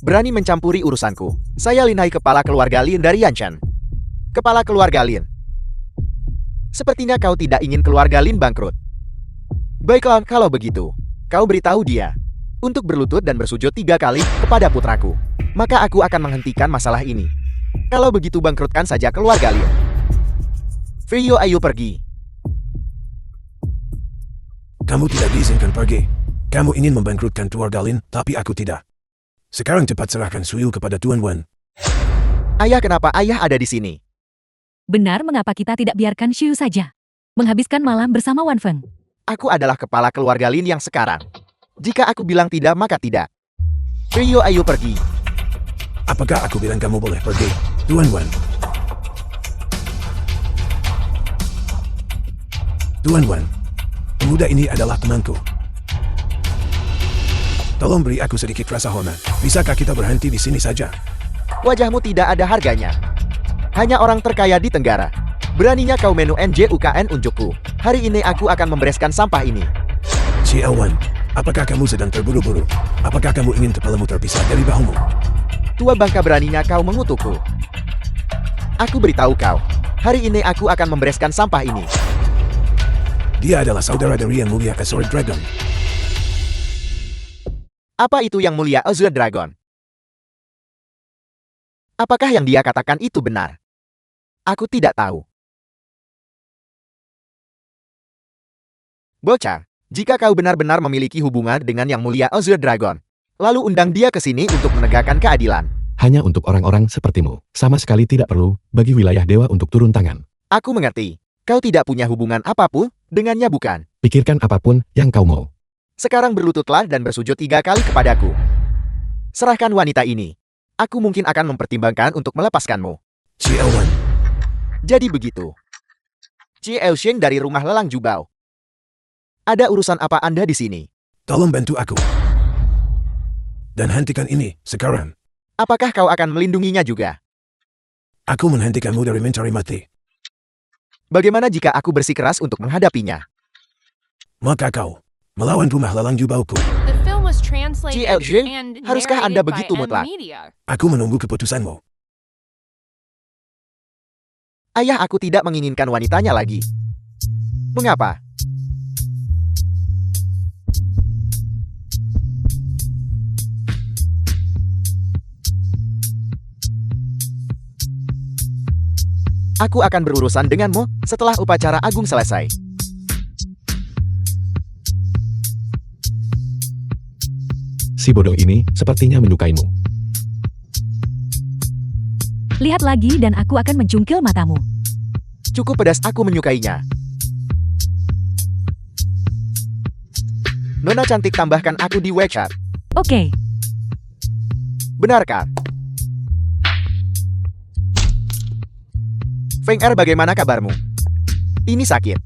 Berani mencampuri urusanku. Saya Lin Hai, kepala keluarga Lin dari Yanshan. Kepala keluarga Lin. Sepertinya kau tidak ingin keluarga Lin bangkrut. Baiklah, kalau begitu, kau beritahu dia untuk berlutut dan bersujud 3 kali kepada putraku. Maka aku akan menghentikan masalah ini. Kalau begitu, bangkrutkan saja keluarga Lin. Feiyo, ayo pergi. Kamu tidak diizinkan pergi. Kamu ingin membangkrutkan keluarga Lin, tapi aku tidak. Sekarang cepat serahkan Suyu kepada Tuan Wan. Ayah, kenapa ayah ada di sini? Benar, mengapa kita tidak biarkan Xiu saja menghabiskan malam bersama Wan Feng? Aku adalah kepala keluarga Lin yang sekarang. Jika aku bilang tidak, maka tidak. Feiyo, ayo pergi. Apakah aku bilang kamu boleh pergi, Tuan Wan? Tuan Wan, pemuda ini adalah temanku. Tolong beri aku sedikit rasa hormat. Bisakah kita berhenti di sini saja? Wajahmu tidak ada harganya. Hanya orang terkaya di Tenggara. Beraninya kau menu NJUKN unjukku. Hari ini aku akan membereskan sampah ini. Xiao Wan, apakah kamu sedang terburu-buru? Apakah kamu ingin kepalamu terpisah dari bahumu? Tua bangka, beraninya kau mengutukku. Aku beritahu kau. Hari ini aku akan membereskan sampah ini. Dia adalah saudara dari Yang Mulia Azure Dragon. Apa itu Yang Mulia Azure Dragon? Apakah yang dia katakan itu benar? Aku tidak tahu. Bocah, jika kau benar-benar memiliki hubungan dengan Yang Mulia Azure Dragon, lalu undang dia ke sini untuk menegakkan keadilan. Hanya untuk orang-orang sepertimu. Sama sekali tidak perlu bagi wilayah dewa untuk turun tangan. Aku mengerti. Kau tidak punya hubungan apapun dengannya, bukan? Pikirkan apapun yang kau mau. Sekarang berlututlah dan bersujud 3 kali kepadaku. Serahkan wanita ini. Aku mungkin akan mempertimbangkan untuk melepaskanmu. Xiao Wan, Jadi begitu. Cie Elsheng dari rumah lelang Jubao. Ada urusan apa Anda di sini? tolong bantu aku. Dan hentikan ini sekarang. Apakah kau akan melindunginya juga? Aku menghentikanmu dari mencari mati. Bagaimana jika aku bersikeras untuk menghadapinya? Maka kau melawan rumah lelang Jubauku. The film was translated GLG, and haruskah Anda narrated by begitu M mutlak? Media. Aku menunggu keputusanmu. Ayah, aku tidak menginginkan wanitanya lagi. Mengapa? Aku akan berurusan denganmu setelah upacara agung selesai. Si bodoh ini sepertinya menyukaimu. Lihat lagi dan aku akan mencungkil matamu. Cukup pedas, aku menyukainya. Nona cantik, tambahkan aku di WeChat. Oke, Benarkah? Feng Er, bagaimana kabarmu? Ini sakit.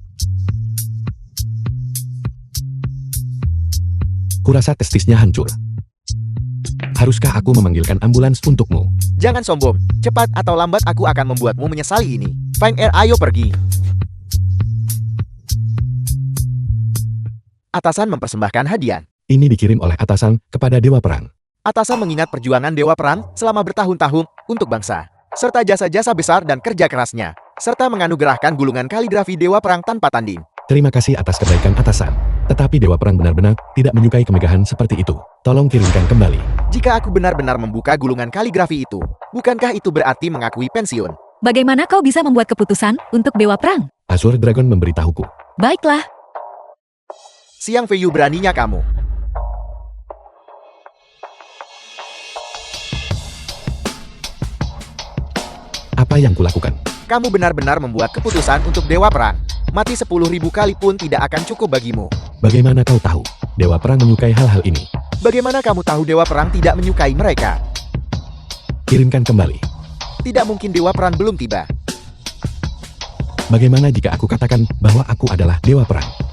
Kurasa testisnya hancur. Haruskah aku memanggilkan ambulans untukmu? Jangan sombong. Cepat atau lambat aku akan membuatmu menyesali ini. Feng Er, ayo pergi. Atasan mempersembahkan hadiah. Ini dikirim oleh atasan kepada Dewa Perang. Atasan mengingat perjuangan Dewa Perang selama bertahun-tahun untuk bangsa, serta jasa-jasa besar dan kerja kerasnya, serta menganugerahkan gulungan kaligrafi Dewa Perang tanpa tanding. Terima kasih atas kebaikan atasan. Tetapi Dewa Perang benar-benar tidak menyukai kemegahan seperti itu. Tolong kirimkan kembali. Jika aku benar-benar membuka gulungan kaligrafi itu, bukankah itu berarti mengakui pensiun? Bagaimana kau bisa membuat keputusan untuk Dewa Perang? Azure Dragon memberitahuku. Baiklah, Xiang Feiyu, beraninya kamu. Apa yang kulakukan? Kamu benar-benar membuat keputusan untuk Dewa Perang. Mati 10.000 kali pun tidak akan cukup bagimu. Bagaimana kau tahu Dewa Perang menyukai hal-hal ini? Bagaimana kamu tahu Dewa Perang tidak menyukai mereka? Kirimkan kembali. Tidak mungkin Dewa Perang belum tiba. Bagaimana jika aku katakan bahwa aku adalah Dewa Perang?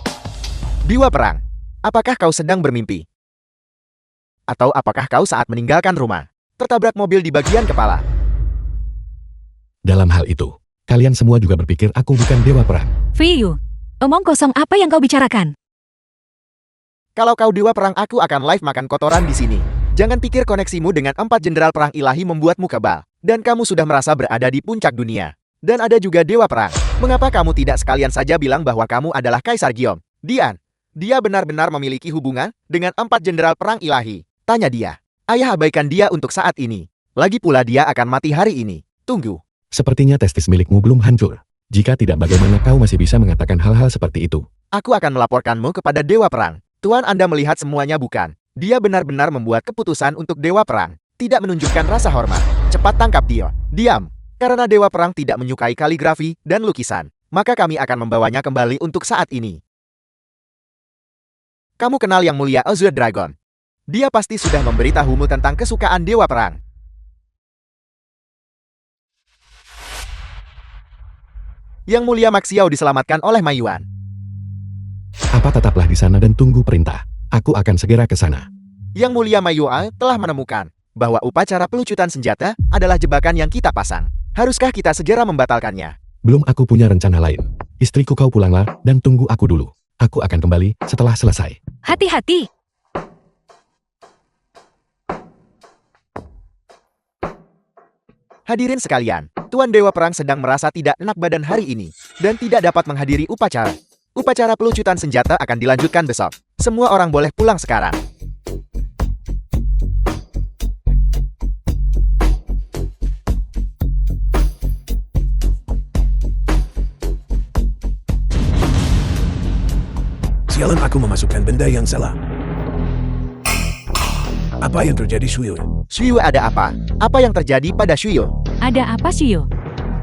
Dewa Perang, apakah kau sedang bermimpi? Atau apakah kau saat meninggalkan rumah, tertabrak mobil di bagian kepala? Dalam hal itu, kalian semua juga berpikir aku bukan Dewa Perang. Fiyu. Omong kosong apa yang kau bicarakan? Kalau kau Dewa Perang, aku akan live makan kotoran di sini. Jangan pikir koneksimu dengan 4 jenderal perang ilahi membuatmu kebal. Dan kamu sudah merasa berada di puncak dunia. Dan ada juga Dewa Perang. Mengapa kamu tidak sekalian saja bilang bahwa kamu adalah Kaisar Giom? Dia benar-benar memiliki hubungan dengan 4 jenderal perang ilahi. Tanya dia. Ayah abaikan dia untuk saat ini. Lagi pula dia akan mati hari ini. Tunggu. Sepertinya testis milikmu belum hancur. Jika tidak, bagaimana kau masih bisa mengatakan hal-hal seperti itu? Aku akan melaporkanmu kepada Dewa Perang. Tuan, Anda melihat semuanya bukan? Dia benar-benar membuat keputusan untuk Dewa Perang. Tidak menunjukkan rasa hormat. Cepat tangkap dia. Diam. Karena Dewa Perang tidak menyukai kaligrafi dan lukisan, maka kami akan membawanya kembali untuk saat ini. Kamu kenal Yang Mulia Azure Dragon? Dia pasti sudah memberitahumu tentang kesukaan Dewa Perang. Yang Mulia Maxiao diselamatkan oleh Maiyuan. Apa tetaplah di sana dan tunggu perintah. Aku akan segera ke sana. Yang Mulia Maiyuan telah menemukan bahwa upacara pelucutan senjata adalah jebakan yang kita pasang. Haruskah kita segera membatalkannya? Belum, aku punya rencana lain. Istriku, kau pulanglah dan tunggu aku dulu. Aku akan kembali setelah selesai. Hati-hati. Hadirin sekalian, Tuan Dewa Perang sedang merasa tidak enak badan hari ini dan tidak dapat menghadiri upacara. Upacara pelucutan senjata akan dilanjutkan besok. Semua orang boleh pulang sekarang. Sialan, aku memasukkan benda yang salah. Apa yang terjadi, Shuyo? Shuyo, ada apa? Apa yang terjadi pada Shuyo? Ada apa, Shiyo?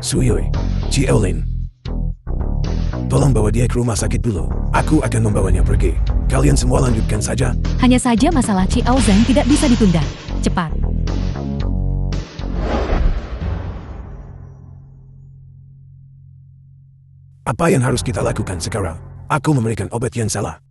Shuyo, Ciolin. Tolong bawa dia ke rumah sakit dulu. Aku akan membawanya pergi. Kalian semua lanjutkan saja. Hanya saja masalah Chi Aozan tidak bisa ditunda. Cepat. Apa yang harus kita lakukan sekarang? Aku memberikan obat yang salah.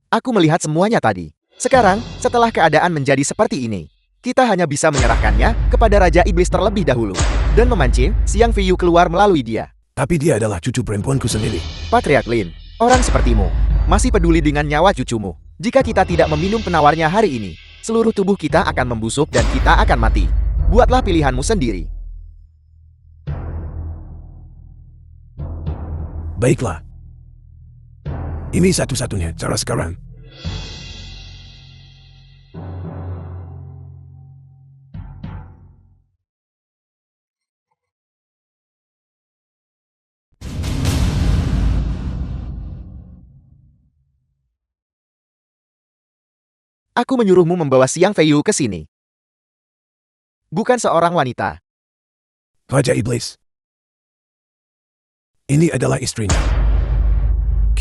Aku melihat semuanya tadi. Sekarang, setelah keadaan menjadi seperti ini, kita hanya bisa menyerahkannya kepada Raja Iblis terlebih dahulu dan memancing Xiang Feiyu keluar melalui dia. Tapi dia adalah cucu perempuanku sendiri. Patriark Lin, orang sepertimu masih peduli dengan nyawa cucumu. Jika kita tidak meminum penawarnya hari ini, seluruh tubuh kita akan membusuk dan kita akan mati. Buatlah pilihanmu sendiri. Baiklah. Ini satu-satunya cara sekarang. Aku menyuruhmu membawa Xiang Feiyu ke sini. Bukan seorang wanita. Raja Iblis. Ini adalah istrinya.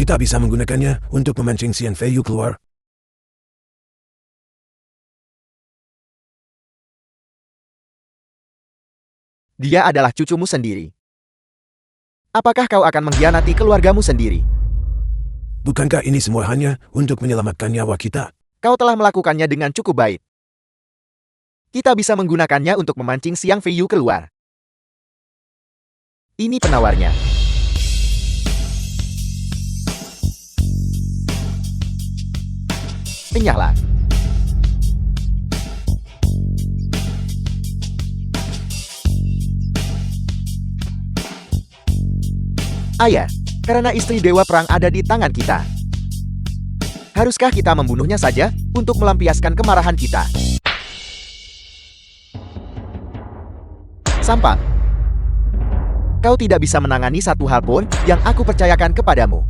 Kita bisa menggunakannya untuk memancing Xiang Feiyu keluar. Dia adalah cucumu sendiri. Apakah kau akan mengkhianati keluargamu sendiri? Bukankah ini semua hanya untuk menyelamatkan nyawa kita? Kau telah melakukannya dengan cukup baik. Kita bisa menggunakannya untuk memancing Xiang Feiyu keluar. Ini penawarnya. Kenyahlah. Ayah, karena istri Dewa Perang ada di tangan kita. Haruskah kita membunuhnya saja untuk melampiaskan kemarahan kita? Sampang. Kau tidak bisa menangani satu hal pun yang aku percayakan kepadamu.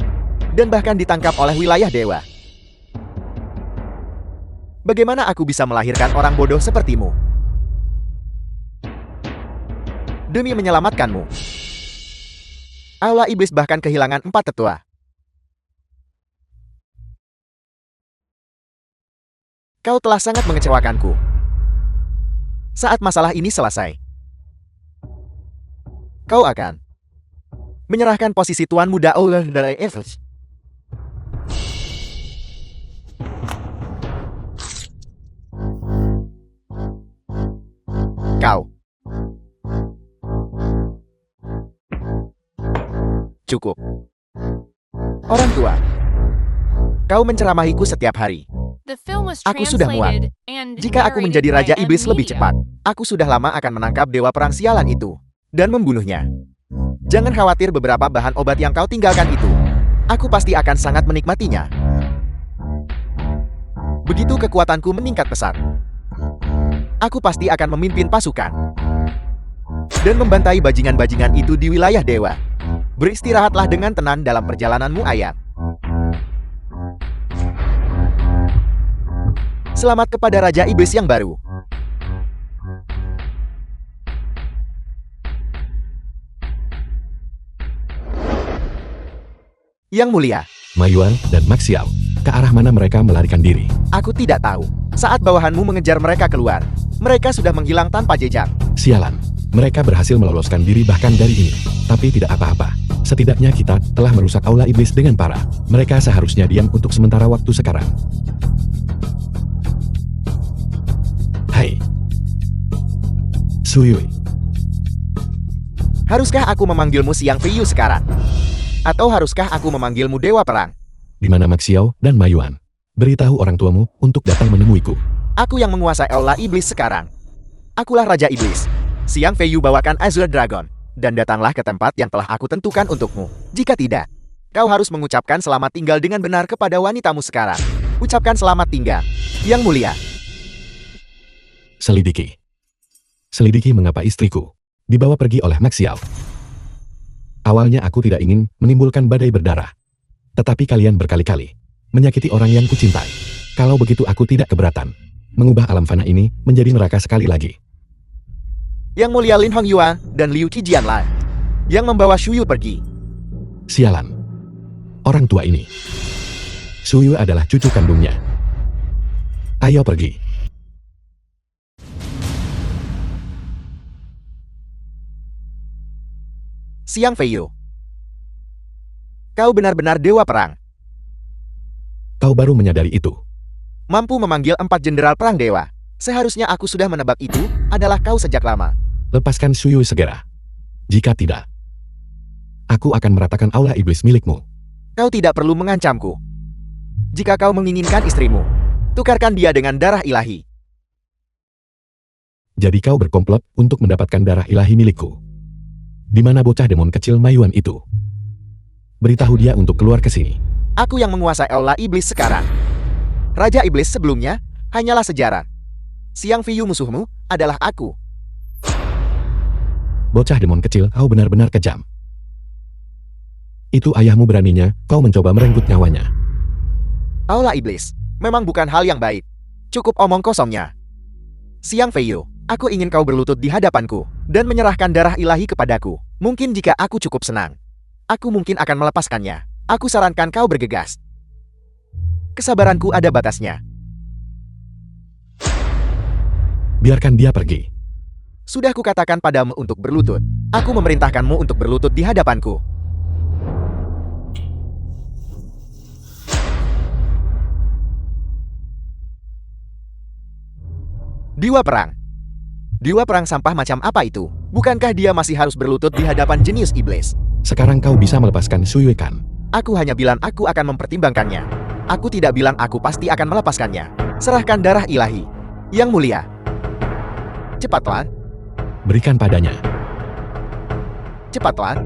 Dan bahkan ditangkap oleh wilayah dewa. Bagaimana aku bisa melahirkan orang bodoh sepertimu? Demi menyelamatkanmu. Aula Iblis bahkan kehilangan 4 tetua. Kau telah sangat mengecewakanku. Saat masalah ini selesai, kau akan menyerahkan posisi Tuan Muda Aula dari Evers. Kau. Cukup. Orang tua. Kau menceramahiku setiap hari. The film was Aku sudah muak. translated and Jika aku narrated menjadi by Raja Iblis M lebih Media. cepat, aku sudah lama akan menangkap Dewa Perang sialan itu dan membunuhnya. Jangan khawatir beberapa bahan obat yang kau tinggalkan itu. Aku pasti akan sangat menikmatinya. Begitu kekuatanku meningkat pesat, aku pasti akan memimpin pasukan dan membantai bajingan-bajingan itu di wilayah dewa. Beristirahatlah dengan tenang dalam perjalananmu, ayah. Selamat kepada Raja Iblis yang baru. Yang mulia, Mayuan dan Maxiao, ke arah mana mereka melarikan diri? aku tidak tahu. Saat bawahanmu mengejar mereka keluar, mereka sudah menghilang tanpa jejak. Sialan, mereka berhasil meloloskan diri bahkan dari ini. Tapi tidak apa-apa. Setidaknya kita telah merusak Aula Iblis dengan parah. Mereka seharusnya diam untuk sementara waktu sekarang. Hai. Suyui. Haruskah aku memanggilmu Siang Feiyu sekarang? Atau haruskah aku memanggilmu Dewa Perang? Di mana Maxiao dan Mayuan? Beritahu orang tuamu untuk datang menemuiku. Aku yang menguasai Aula Iblis sekarang. Akulah Raja Iblis. Siang Feiyu bawakan Azure Dragon. Dan datanglah ke tempat yang telah aku tentukan untukmu. Jika tidak, kau harus mengucapkan selamat tinggal dengan benar kepada wanitamu sekarang. Ucapkan selamat tinggal. Yang mulia. Selidiki. Selidiki mengapa istriku dibawa pergi oleh Maxiao. Awalnya aku tidak ingin menimbulkan badai berdarah. Tetapi kalian berkali-kali menyakiti orang yang kucintai. Kalau begitu aku tidak keberatan mengubah alam fana ini menjadi neraka sekali lagi. Yang mulia Lin Hongyuan dan Liu Qijianlan yang membawa Shuyu pergi. Sialan. Orang tua ini. Suyu adalah cucu kandungnya. Ayo pergi. Siang Feiyu. Kau benar-benar Dewa Perang. Kau baru menyadari itu. Mampu memanggil 4 jenderal perang dewa. Seharusnya aku sudah menebak itu adalah kau sejak lama. Lepaskan Suyu segera. Jika tidak, aku akan meratakan Aula Iblis milikmu. Kau tidak perlu mengancamku. Jika kau menginginkan istrimu, tukarkan dia dengan darah ilahi. Jadi kau berkomplot untuk mendapatkan darah ilahi milikku. Di mana bocah demon kecil Mayuan itu? Beritahu dia untuk keluar ke sini. Aku yang menguasai Aula Iblis sekarang. Raja Iblis sebelumnya hanyalah sejarah. Siang Feiyu musuhmu adalah aku. Bocah demon kecil, kau benar-benar kejam. Itu ayahmu beraninya, kau mencoba merenggut nyawanya. Aula Iblis memang bukan hal yang baik. Cukup omong kosongnya. Siang Feiyu, aku ingin kau berlutut di hadapanku dan menyerahkan darah ilahi kepadaku. Mungkin jika aku cukup senang, aku mungkin akan melepaskannya. Aku sarankan kau bergegas. Kesabaranku ada batasnya. Biarkan dia pergi. Sudah kukatakan padamu untuk berlutut. Aku memerintahkanmu untuk berlutut di hadapanku. Dewa Perang. Dewa Perang sampah macam apa itu? Bukankah dia masih harus berlutut di hadapan jenius iblis? Sekarang kau bisa melepaskan Suyu kan? Aku hanya bilang aku akan mempertimbangkannya. Aku tidak bilang aku pasti akan melepaskannya. Serahkan darah ilahi. Yang mulia. Cepatlah. Berikan padanya. Cepatlah.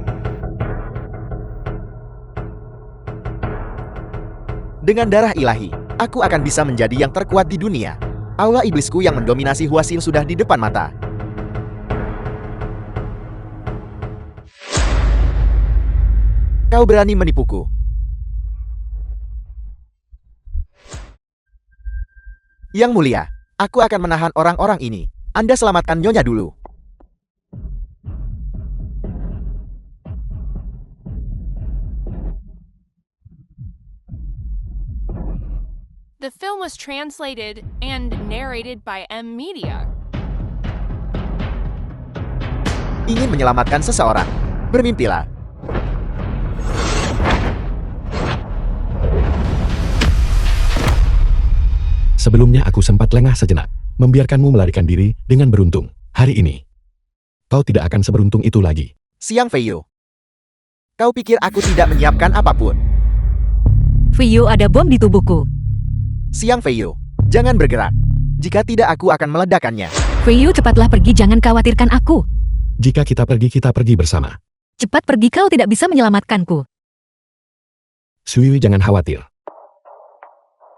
Dengan darah ilahi, aku akan bisa menjadi yang terkuat di dunia. Aula iblisku yang mendominasi Huasil sudah di depan mata. Kau berani menipuku. Yang mulia, aku akan menahan orang-orang ini. Anda selamatkan Nyonya dulu. The film was translated and narrated by M Media. Ingin menyelamatkan seseorang. Bermimpilah. Sebelumnya aku sempat lengah sejenak, membiarkanmu melarikan diri dengan beruntung. Hari ini, kau tidak akan seberuntung itu lagi. Siang Feiyu. Kau pikir aku tidak menyiapkan apapun? Fiyu, ada bom di tubuhku. Siang Feiyu. Jangan bergerak. Jika tidak aku akan meledakkannya. Fiyu, cepatlah pergi, jangan khawatirkan aku. Jika kita pergi bersama. Cepat pergi, kau tidak bisa menyelamatkanku. Sui, jangan khawatir.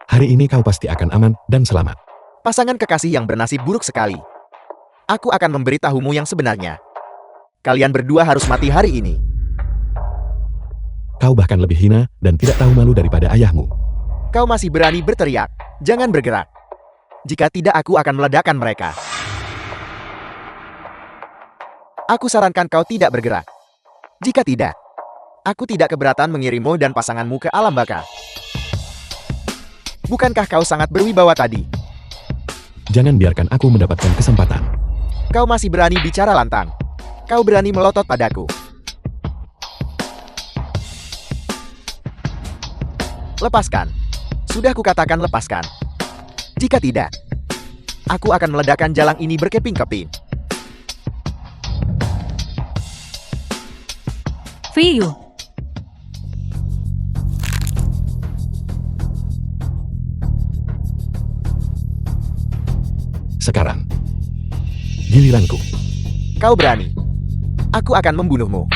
Hari ini kau pasti akan aman dan selamat. Pasangan kekasih yang bernasib buruk sekali. Aku akan memberitahumu yang sebenarnya. Kalian berdua harus mati hari ini. Kau bahkan lebih hina dan tidak tahu malu daripada ayahmu. Kau masih berani berteriak. Jangan bergerak. Jika tidak aku akan meledakkan mereka. Aku sarankan kau tidak bergerak. Jika tidak, aku tidak keberatan mengirimmu dan pasanganmu ke alam baka. Bukankah kau sangat berwibawa tadi? Jangan biarkan aku mendapatkan kesempatan. Kau masih berani bicara lantang. Kau berani melotot padaku. Lepaskan. Sudah kukatakan lepaskan. Jika tidak, aku akan meledakkan jalang ini berkeping-keping. Fiyu, Sekarang, giliranku. Kau berani. Aku akan membunuhmu.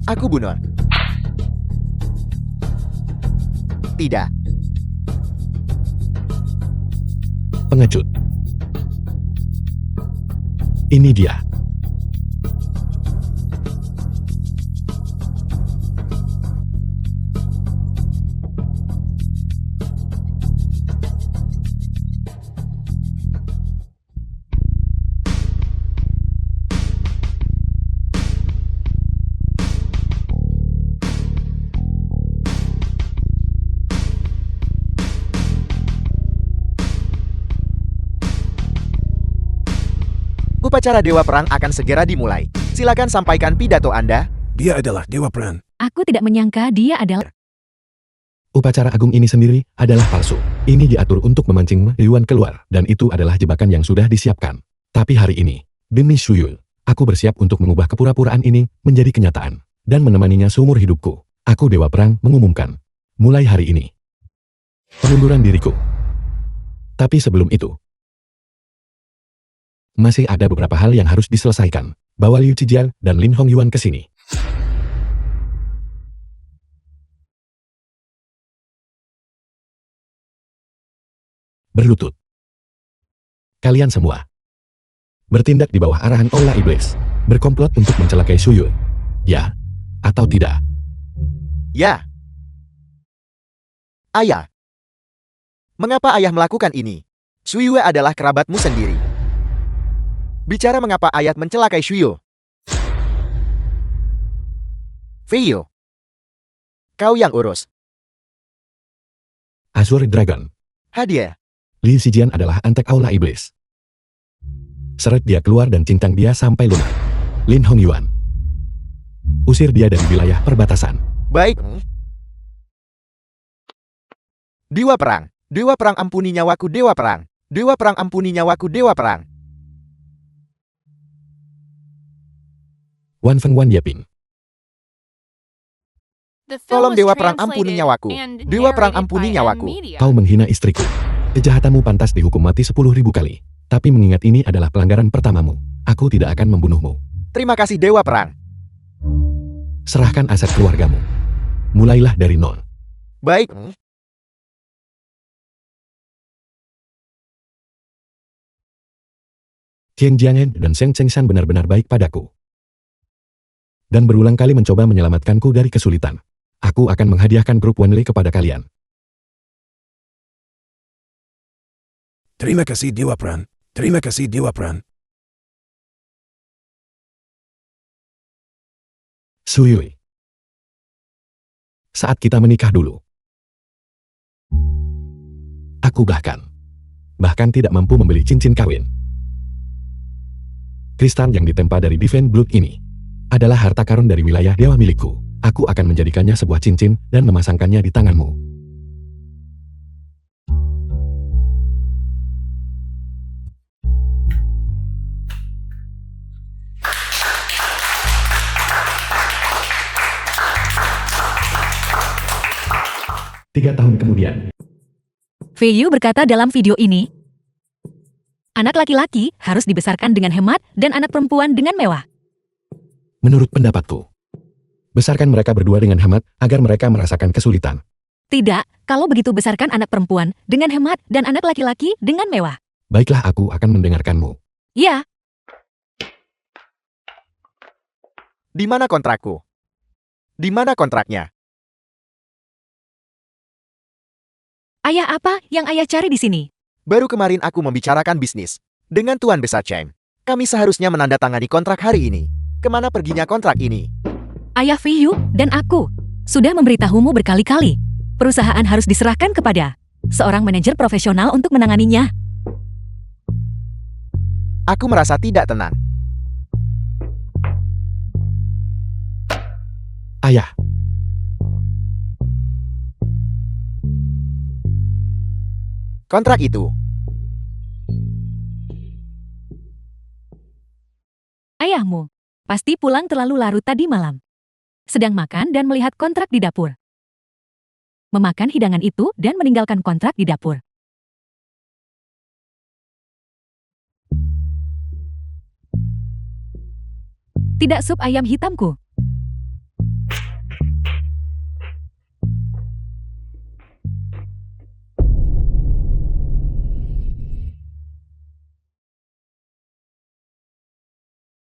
Aku bunuh. Tidak. Pengecut. Ini dia. Upacara Dewa Perang akan segera dimulai. Silakan sampaikan pidato Anda. Dia adalah Dewa Perang. aku tidak menyangka dia adalah... Upacara agung ini sendiri adalah palsu. Ini diatur untuk memancing Yuan keluar, dan itu adalah jebakan yang sudah disiapkan. Tapi hari ini, demi Shuyul, aku bersiap untuk mengubah kepura-puraan ini menjadi kenyataan, dan menemaninya seumur hidupku. Aku Dewa Perang mengumumkan, mulai hari ini, pengunduran diriku. Tapi sebelum itu, masih ada beberapa hal yang harus diselesaikan. Bawa Liu Cijia dan Lin Hongyuan ke sini. Berlutut. Kalian semua bertindak di bawah arahan Aula Iblis, berkomplot untuk mencelakai Shuyul. Ya atau tidak? Ya. Ayah. Mengapa ayah melakukan ini? Shuyue adalah kerabatmu sendiri. Bicara mengapa ayah mencelakai Shuyue. Feiyu. Kau yang urus. Azure Dragon. Hadiah. Li Zijian adalah antek Aula Iblis. Seret dia keluar dan cincang dia sampai lunak. Lin Hongyuan. Usir dia dari wilayah perbatasan. Baik. Dewa Perang. Dewa Perang ampuni nyawaku Dewa Perang. Dewa Perang ampuni nyawaku Dewa Perang. Wan Feng Wan Yeping. The film Tolong was Dewa Perang ampuni translated nyawaku. and Dewa Perang narrated ampuni by nyawaku. M-Media. Kau menghina istriku. Kejahatanmu pantas dihukum mati 10.000 kali. Tapi mengingat ini adalah pelanggaran pertamamu, aku tidak akan membunuhmu. Terima kasih Dewa Perang. Serahkan aset keluargamu. Mulailah dari nol. Baik. Qian Jiangen dan Sheng Chengshan benar-benar baik padaku. Dan berulang kali mencoba menyelamatkanku dari kesulitan. Aku akan menghadiahkan grup Wenli kepada kalian. Terima kasih Dewa Perang. Terima kasih Dewa Perang. Suyui. Saat kita menikah dulu. Aku bahkan tidak mampu membeli cincin kawin. Kristal yang ditempa dari Divine Blood ini adalah harta karun dari wilayah dewa milikku. Aku akan menjadikannya sebuah cincin dan memasangkannya di tanganmu. Tiga tahun kemudian, Fei Yu berkata dalam video ini, anak laki-laki harus dibesarkan dengan hemat dan anak perempuan dengan mewah. menurut pendapatku, besarkan mereka berdua dengan hemat agar mereka merasakan kesulitan. Tidak, kalau begitu besarkan anak perempuan dengan hemat dan anak laki-laki dengan mewah. Baiklah, aku akan mendengarkanmu. Ya, Di mana kontrakku? Di mana kontraknya? ayah apa yang ayah cari di sini? Baru kemarin aku membicarakan bisnis dengan Tuan Besar Cheng. Kami seharusnya menandatangani kontrak hari ini. Kemana perginya kontrak ini? Ayah Fei Yu dan aku sudah memberitahumu berkali-kali. Perusahaan harus diserahkan kepada seorang manajer profesional untuk menanganinya. Aku merasa tidak tenang. Ayah, Kontrak itu. Ayahmu pasti pulang terlalu larut tadi malam. Sedang makan dan melihat kontrak di dapur. Memakan hidangan itu dan meninggalkan kontrak di dapur. Tidak sup ayam hitamku.